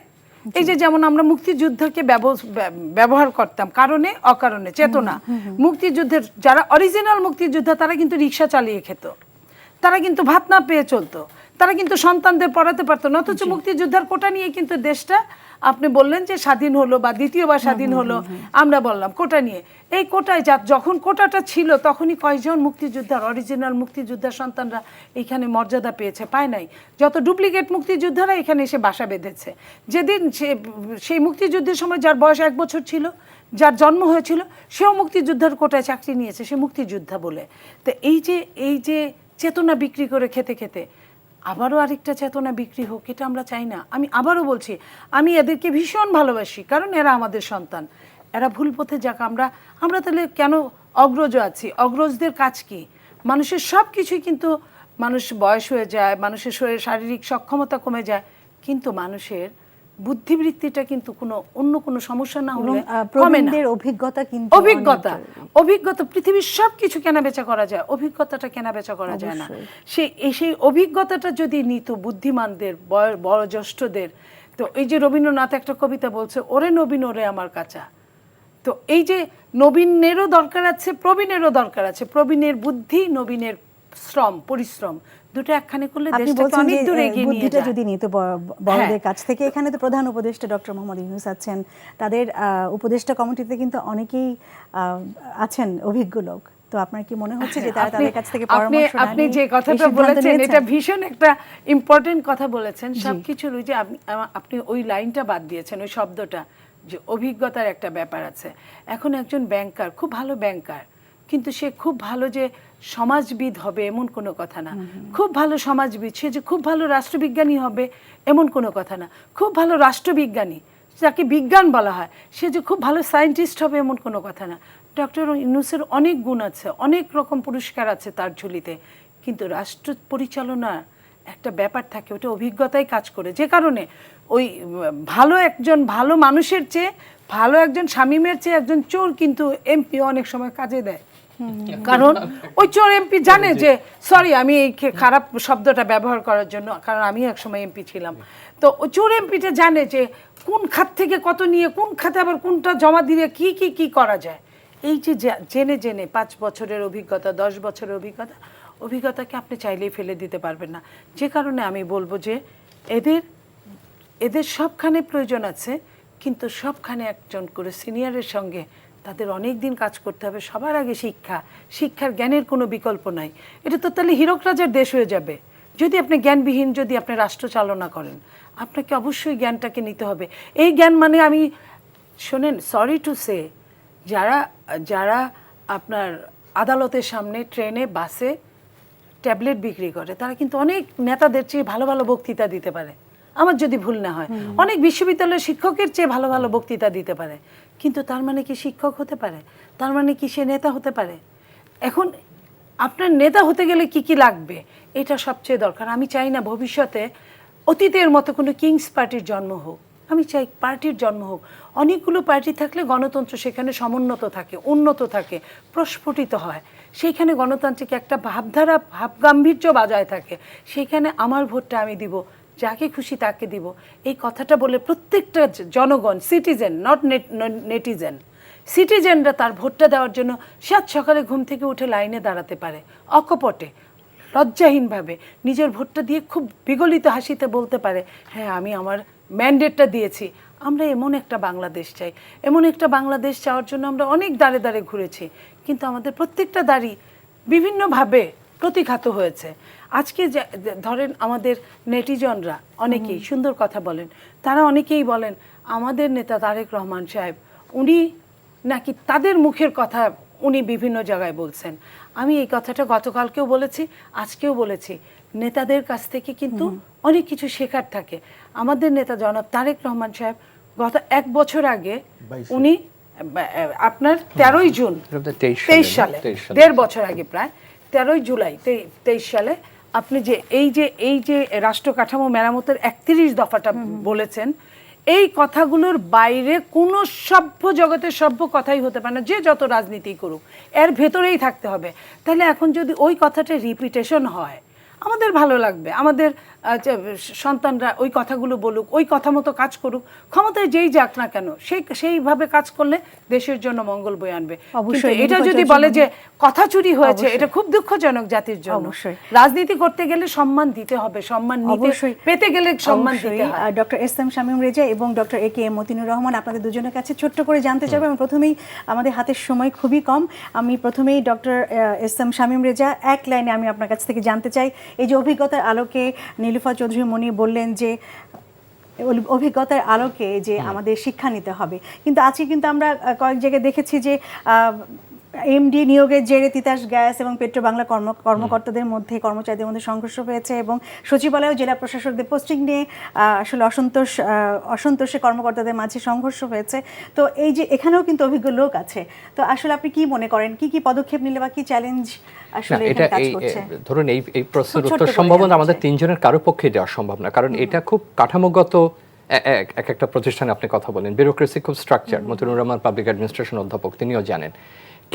এই যে যেমন আমরা মুক্তিযুদ্ধকে ব্যবহার করতাম কারণে অকারণে, চেতনা। মুক্তিযুদ্ধের যারা অরিজিনাল মুক্তিযোদ্ধা তারা কিন্তু রিক্সা চালিয়ে খেত, তারা কিন্তু ভাত না পেয়ে চলতো, তারা কিন্তু সন্তানদের পড়াতে পারতো না। অথচ মুক্তিযোদ্ধার কোটা নিয়ে কিন্তু দেশটা, আপনি বললেন যে স্বাধীন হলো বা দ্বিতীয়বার স্বাধীন হলো, আমরা বললাম কোটা নিয়ে। এই কোটায় যখন কোটাটা ছিল তখনই কয়জন মুক্তিযোদ্ধার, অরিজিনাল মুক্তিযোদ্ধার সন্তানরা এখানে মর্যাদা পেয়েছে? পায় নাই। যত ডুপ্লিকেট মুক্তিযোদ্ধারা এখানে এসে বাসা বেঁধেছে। যেদিন সেই মুক্তিযুদ্ধের সময় যার বয়স 1 বছর ছিল, যার জন্ম হয়েছিল, সেও মুক্তিযোদ্ধার কোটায় চাকরি নিয়েছে, সে মুক্তিযোদ্ধা বলে। তো এই যে চেতনা বিক্রি করে খেতে আবারও আরেকটা চেতনা বিক্রি হোক, এটা আমরা চাই না। আমি আবারও বলছি, আমি এদেরকে ভীষণ ভালোবাসি, কারণ এরা আমাদের সন্তান। এরা ভুল পথে যাক, আমরা তাহলে কেন অগ্রজ আছি? অগ্রজদের কাজ কি? মানুষের সব কিছুই কিন্তু, মানুষ বয়স হয়ে যায়, মানুষের শারীরিক সক্ষমতা কমে যায়, কিন্তু মানুষের বুদ্ধিবৃত্তিটা কিন্তু অন্য কোনো সমস্যা না হলে কমে না। অভিজ্ঞতা কিন্তু অভিজ্ঞতা পৃথিবীর সব কিছু কেনাবেচা করা যায়, অভিজ্ঞতাটা কেনাবেচা করা যায় না। সেই অভিজ্ঞতাটা যদি নিত বুদ্ধিমানদের, বয়োজ্যেষ্ঠদের। তো এই যে রবীন্দ্রনাথ একটা কবিতা বলছে, ওরে নবীন ওরে আমার কাঁচা। তো এই যে নবীনেরও দরকার আছে, প্রবীণেরও দরকার আছে। প্রবীণের বুদ্ধি, নবীনের পরিশ্রম, দুটো একখানে করলে দেশটাকে অনেক দূর এগিয়ে নিয়ে যায়। যদি নিত বড়দের কাছ থেকে। এখানে তো প্রধান উপদেষ্টা ডক্টর মোহাম্মদ ইউনূস আছেন, তাদের উপদেষ্টা কমিটিতে কিন্তু অনেকেই আছেন অভিজ্ঞ লোক। তো আপনার কি মনে হচ্ছে যে তারা তাদের কাছ থেকে পরামর্শ নেন? আপনি যে কথাটা বলেছেন এটা ভীষণ একটা ইম্পর্টেন্ট কথা বলেছেন। সবকিছুর ওই যে আপনি ওই লাইনটা বাদ দিয়েছেন, ওই শব্দটা, যে অভিজ্ঞতার একটা ব্যাপার আছে। এখন একজন ব্যাংকার, খুব ভালো ব্যাংকার, কিন্তু সে খুব ভালো যে সমাজবিদ হবে এমন কোনো কথা না, খুব ভালো সমাজবিদ সে যে খুব ভালো রাষ্ট্রবিজ্ঞানী হবে এমন কোনো কথা না, খুব ভালো রাষ্ট্রবিজ্ঞানী যাকে বিজ্ঞান বলা হয় সে যে খুব ভালো সায়েন্টিস্ট হবে এমন কোনো কথা না। ডক্টর ইউনূসের অনেক গুণ আছে, অনেক রকম পুরস্কার আছে তার ঝুলিতে, কিন্তু রাষ্ট্র পরিচালনার একটা ব্যাপার থাকে, ওটা অভিজ্ঞতায় কাজ করে, যে কারণে ওই ভালো একজন ভালো মানুষের চেয়ে, ভালো একজন শামীমের চেয়ে একজন চোর কিন্তু এমপি অনেক সময় কাজে দেয়। কারণ ওই চোর এমপি জানে যে, সরি আমি এই খারাপ শব্দটা ব্যবহার করার জন্য, কারণ আমি একসময় এমপি ছিলাম, তো ওই চোর এমপিটা জানে যে কোন খাত থেকে কত নিয়ে কোন খাতে আবার কোনটা জমা দিলে কি কি কি করা যায়। এই যে জেনে জেনে 5 বছরের অভিজ্ঞতা, 10 বছরের অভিজ্ঞতাকে আপনি চাইলেই ফেলে দিতে পারবেন না। যে কারণে আমি বলবো যে এদের সবখানে প্রয়োজন আছে, কিন্তু সবখানে একজন করে সিনিয়রের সঙ্গে তাদের অনেক দিন কাজ করতে হবে। সবার আগে শিক্ষার জ্ঞানের কোনো বিকল্প নাই। এটা তো তাহলে হীরক রাজার দেশ হয়ে যাবে যদি আপনি জ্ঞানবিহীন যদি আপনি রাষ্ট্র চালনা করেন। আপনাকে অবশ্যই জ্ঞানটাকে নিতে হবে। এই জ্ঞান মানে আমি শোনেন, সরি টু সে, যারা আপনার আদালতের সামনে ট্রেনে বাসে ট্যাবলেট বিক্রি করে তারা কিন্তু অনেক নেতাদের চেয়ে ভালো ভালো বক্তৃতা দিতে পারে, আমার যদি ভুল না হয়। অনেক বিশ্ববিদ্যালয়ের শিক্ষকের চেয়ে ভালো ভালো বক্তৃতা দিতে পারে, কিন্তু তার মানে কি শিক্ষক হতে পারে? তার মানে কি সে নেতা হতে পারে? এখন আপনার নেতা হতে গেলে কি কি লাগবে এটা সবচেয়ে দরকার। আমি চাই না ভবিষ্যতে অতীতের মতো কোনো কিংস পার্টির জন্ম হোক, আমি চাই পার্টির জন্ম হোক। অনেকগুলো পার্টি থাকলে গণতন্ত্র সেখানে সমুন্নত থাকে, উন্নত থাকে, প্রস্ফুটিত হয়, সেইখানে গণতান্ত্রিক একটা ভাবধারা ভাবগাম্ভীর্য বজায় থাকে। সেইখানে আমার ভোটটা আমি দিব, যাকে খুশি তাকে দিব, এই কথাটা বলে প্রত্যেকটা জনগণ, সিটিজেন, নট নেটিজেন, সিটিজেনরা তার ভোটটা দেওয়ার জন্য সাত সকালে ঘুম থেকে উঠে লাইনে দাঁড়াতে পারে, অকপটে লজ্জাহীনভাবে নিজের ভোটটা দিয়ে খুব বিগলিত হাসিতে বলতে পারে, হ্যাঁ আমি আমার ম্যান্ডেটটা দিয়েছি। আমরা এমন একটা বাংলাদেশ চাই। এমন একটা বাংলাদেশ চাওয়ার জন্য আমরা অনেক দাঁড়ে দাঁড়ে ঘুরেছি, কিন্তু আমাদের প্রত্যেকটা দাড়ি বিভিন্নভাবে প্রতিঘাত হয়েছে। আজকে ধরেন আমাদের নেটিজনরা অনেকেই সুন্দর কথা বলেন, তারা অনেকেই বলেন আমাদের নেতা তারেক রহমান সাহেব, উনি নাকি তাদের মুখের কথা উনি বিভিন্ন জায়গায় বলছেন। আমি এই কথাটা গতকালকেও বলেছি, আজকেও বলেছি, নেতাদের কাছ থেকে কিন্তু অনেক কিছু শেখার থাকে। আমাদের নেতা জনাব তারেক রহমান সাহেব গত 1 বছর আগে উনি আপনার 13ই জুন 23 সালে, 1.5 বছর আগে, প্রায় 13ই জুলাই 23 সালে আপনি যে এই যে রাষ্ট্র কাঠামো মেরামতের 31 দফাটা বলেছেন, এই কথাগুলোর বাইরে কোনো সভ্য জগতের সভ্য কথাই হতে পারে না, যে যত রাজনীতি করুক এর ভেতরেই থাকতে হবে। তাহলে এখন যদি ওই কথাটা রিপিটেশন হয় আমাদের ভালো লাগবে, আমাদের সন্তানরা ওই কথাগুলো বলুক, ওই কথা মতো কাজ করুক, ক্ষমতায় যেই যাক না কেন সেইভাবে কাজ করলে দেশের জন্য মঙ্গল বয়ে আনবে। অবশ্যই এটা যদি বলে যে কথা চুরি হয়েছে, এটা খুব দুঃখজনক জাতির জন্য। রাজনীতি করতে গেলে সম্মান দিতে হবে, সম্মান পেতে গেলে সম্মান দিতে হয়। Doctor S M Shamim Reza এবং doctor A K M Matinur Rahman, আপনাদের দুজনের কাছে ছোট্ট করে জানতে চাইবো। আমি প্রথমেই, আমাদের হাতের সময় খুবই কম, আমি প্রথমেই doctor S M Shamim Reza এক লাইনে আমি আপনার কাছ থেকে জানতে চাই, এই যে অভিজ্ঞতার আলোকে নীলুফা চৌধুরী মনি বললেন যে অভিজ্ঞতার আলোকে যে আমাদের শিক্ষা নিতে হবে, কিন্তু আজকে কিন্তু আমরা কয়েক জায়গায় দেখেছি যে এমডি নিয়োগের জেরে তিতাস গ্যাস এবং পেট্রো বাংলা কর্মকর্তাদের মধ্যে, কর্মচারীদের মধ্যে সংঘর্ষ হয়েছে এবং সচিবালয় জেলা প্রশাসকদের পোস্টিং নিয়ে আসলে অসন্তোষে কর্মকর্তাদের মাঝে সংঘর্ষ হয়েছে। তো এই যে এখানেও কিন্তু অভিজ্ঞ লোক আছে, তো আসলে আপনি কি মনে করেন, কি পদক্ষেপ নিলে বা কি চ্যালেঞ্জ আসলে এখানে কাজ করছে? ধরুন এই প্রশ্নের উত্তর সম্ভবত আমাদের তিনজনের কারো পক্ষে দেওয়া সম্ভব না, কারণ এটা খুব কাঠামোগত এক একটা প্রতিষ্ঠানে আপনি কথা বলেন, ব্যুরোক্রেসি খুব structure. Matinur Rahman public administration অধ্যাপক, তিনিও জানেন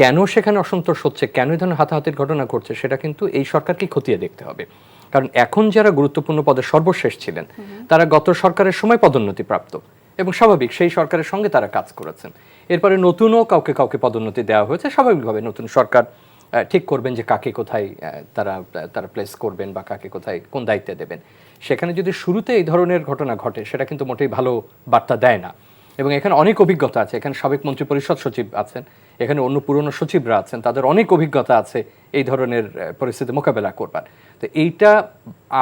কেন সেখানে অসন্তোষ হচ্ছে, কেন এই ধরনের হাতাহাতির ঘটনা ঘটছে। সেটা কিন্তু এই সরকারকে খতিয়ে দেখতে হবে, কারণ এখন যারা গুরুত্বপূর্ণ পদে সর্বশেষ ছিলেন তারা গত সরকারের সময় পদোন্নতি প্রাপ্ত এবং স্বাভাবিক সেই সরকারের সঙ্গে তারা কাজ করেছেন। এরপরে নতুনও কাউকে পদোন্নতি দেওয়া হয়েছে। স্বাভাবিকভাবে নতুন সরকার ঠিক করবেন যে কাকে কোথায় তারা প্লেস করবেন বা কাকে কোথায় কোন দায়িত্বে দেবেন। সেখানে যদি শুরুতে এই ধরনের ঘটনা ঘটে সেটা কিন্তু মোটেই ভালো বার্তা দেয় না। এবং এখানে অনেক অভিজ্ঞতা আছে, এখানে সাবেক মন্ত্রী পরিষদ সচিব আছেন, এখানে অন্য পুরনো সচিবরা আছেন, তাদের অনেক অভিজ্ঞতা আছে এই ধরনের পরিস্থিতি মোকাবেলা করবার। তো এইটা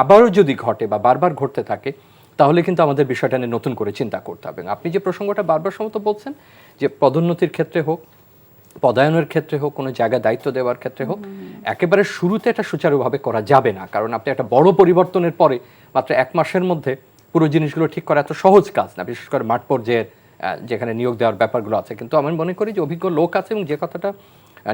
আবারও যদি ঘটে বা বারবার ঘটতে থাকে তাহলে কিন্তু আমাদের বিষয়টা নিয়ে নতুন করে চিন্তা করতে হবে। আপনি যে প্রসঙ্গটা বারবার সমত বলছেন যে পদোন্নতির ক্ষেত্রে হোক, পদায়নের ক্ষেত্রে হোক, কোনো জায়গায় দায়িত্ব দেওয়ার ক্ষেত্রে হোক, একেবারে শুরুতে এটা সুচারুভাবে করা যাবে না। কারণ আপনি একটা বড় পরিবর্তনের পরে মাত্র 1 মাসের মধ্যে পুরো জিনিসগুলো ঠিক করা এত সহজ কাজ না, বিশেষ করে মাঠ পর্যায়ের যেখানে নিয়োগ দেওয়ার ব্যাপারগুলো আছে। কিন্তু আমি মনে করি যে অভিজ্ঞ লোক আছে, এবং যে কথাটা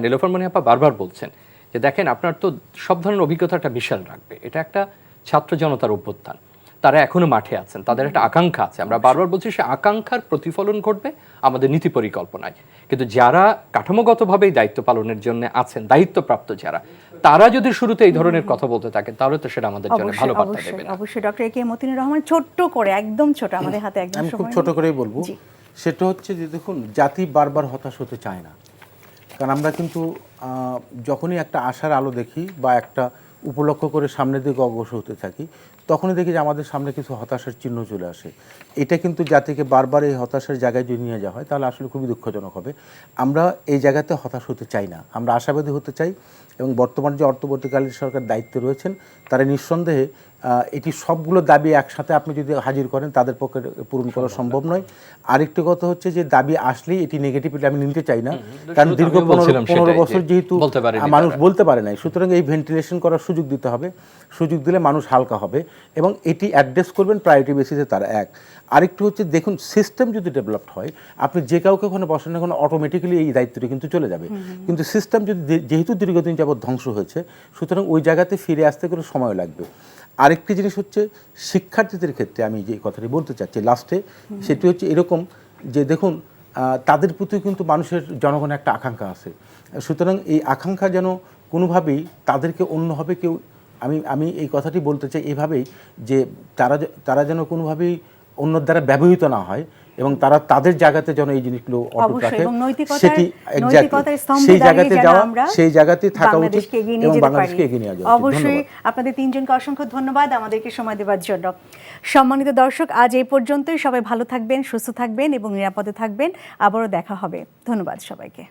নীলোফার মনি আপা বারবার বলছেন যে দেখেন আপনার তো সব ধরনের অভিজ্ঞতা একটা মিশেল রাখবে। এটা একটা ছাত্র জনতার অভ্যুত্থান, তারা এখনো মাঠে আছেন, তাদের একটা আকাঙ্ক্ষা আছে। আমরা বারবার বলছি সে আকাঙ্ক্ষার প্রতিফলন ঘটবে আমাদের নীতি পরিকল্পনায়। কিন্তু যারা কাঠামোগতভাবেই দায়িত্ব পালনের জন্য আছেন, দায়িত্বপ্রাপ্ত যারা, তারা যদি শুরুতে এই ধরনের কথা বলতে থাকেন তাহলে তো সেটা আমাদের জন্য ভালো বার্তা দেবে না। অবশ্যই ডক্টর এ কে মতিনুর রহমান, ছোট্ট করে, একদম ছোট, আমাদের হাতে একদম আমি খুব সময় ছোট নেই। করেই বলবো, জি। সেটা হচ্ছে যে দেখুন, জাতি বারবার হতাশ হতে চায় না। কারণ আমরা কিন্তু যখনই একটা আশার আলো দেখি বা একটা উপলক্ষ করে সামনের দিকে অগ্রসর হতে থাকি, তখনই দেখি যে আমাদের সামনে কিছু হতাশার চিহ্ন চলে আসে। এটা কিন্তু জাতিকে বারবার এই হতাশার জায়গায় যদি নিয়ে যাওয়া হয় তাহলে আসলে খুবই দুঃখজনক হবে। আমরা এই জায়গাতে হতাশ হতে চাই না, আমরা আশাবাদী হতে চাই। এবং বর্তমান যে অন্তর্বর্তীকালীন সরকার দায়িত্বে রয়েছেন, তারা নিঃসন্দেহে এটি সবগুলো দাবি একসাথে আপনি যদি হাজির করেন তাদের পক্ষে পূরণ করা সম্ভব নয়। আরেকটি কথা হচ্ছে যে দাবি আসলেই এটি নেগেটিভলি আমি নিতে চাই না, কারণ দীর্ঘ 15 বছর যেহেতু মানুষ বলতে পারে নাই, সুতরাং এই ভেন্টিলেশন করার সুযোগ দিতে হবে। সুযোগ দিলে মানুষ হালকা হবে এবং এটি অ্যাড্রেস করবেন প্রায়োরিটি বেসিসে তারা। আরেকটু হচ্ছে দেখুন, সিস্টেম যদি ডেভেলপড হয়, আপনি যে কাউকে ওখানে বসেন না, অটোমেটিক্যালি এই দায়িত্বটি কিন্তু চলে যাবে। কিন্তু সিস্টেম যদি যেহেতু দীর্ঘদিন যাবৎ ধ্বংস হয়েছে, সুতরাং ওই জায়গাতে ফিরে আসতে করে সময় লাগবে। আরেকটি জিনিস হচ্ছে শিক্ষার্থীদের ক্ষেত্রে আমি যে কথাটি বলতে চাচ্ছি লাস্টে, সেটি হচ্ছে এরকম যে দেখুন, তাদের প্রতি কিন্তু মানুষের জনগণের একটা আকাঙ্ক্ষা আছে। সুতরাং এই আকাঙ্ক্ষা যেন কোনোভাবেই তাদেরকে অন্যভাবে কেউ, আমি এই কথাটি বলতে চাই এভাবেই যে তারা যেন কোনোভাবেই অন্যর দ্বারা ব্যবহৃত না হয় এবং তারা তাদের জায়গাতে যেন এই জিনিসগুলো অটুট রাখে, সেটি সেই জায়গাতে যাওয়া, সেই জায়গাতে থাকা উচিত এবং বাংলাদেশকে এগিয়ে নিয়ে যাওয়া উচিত। অবশ্যই আপনাদের তিনজনকে অসংখ্য ধন্যবাদ আমাদেরকে সময় দেওয়ার জন্য। সম্মানিত দর্শক, আজ এই পর্যন্তই। সবাই ভালো থাকবেন, সুস্থ থাকবেন এবং নিরাপদে থাকবেন। আবারও দেখা হবে। ধন্যবাদ সবাইকে।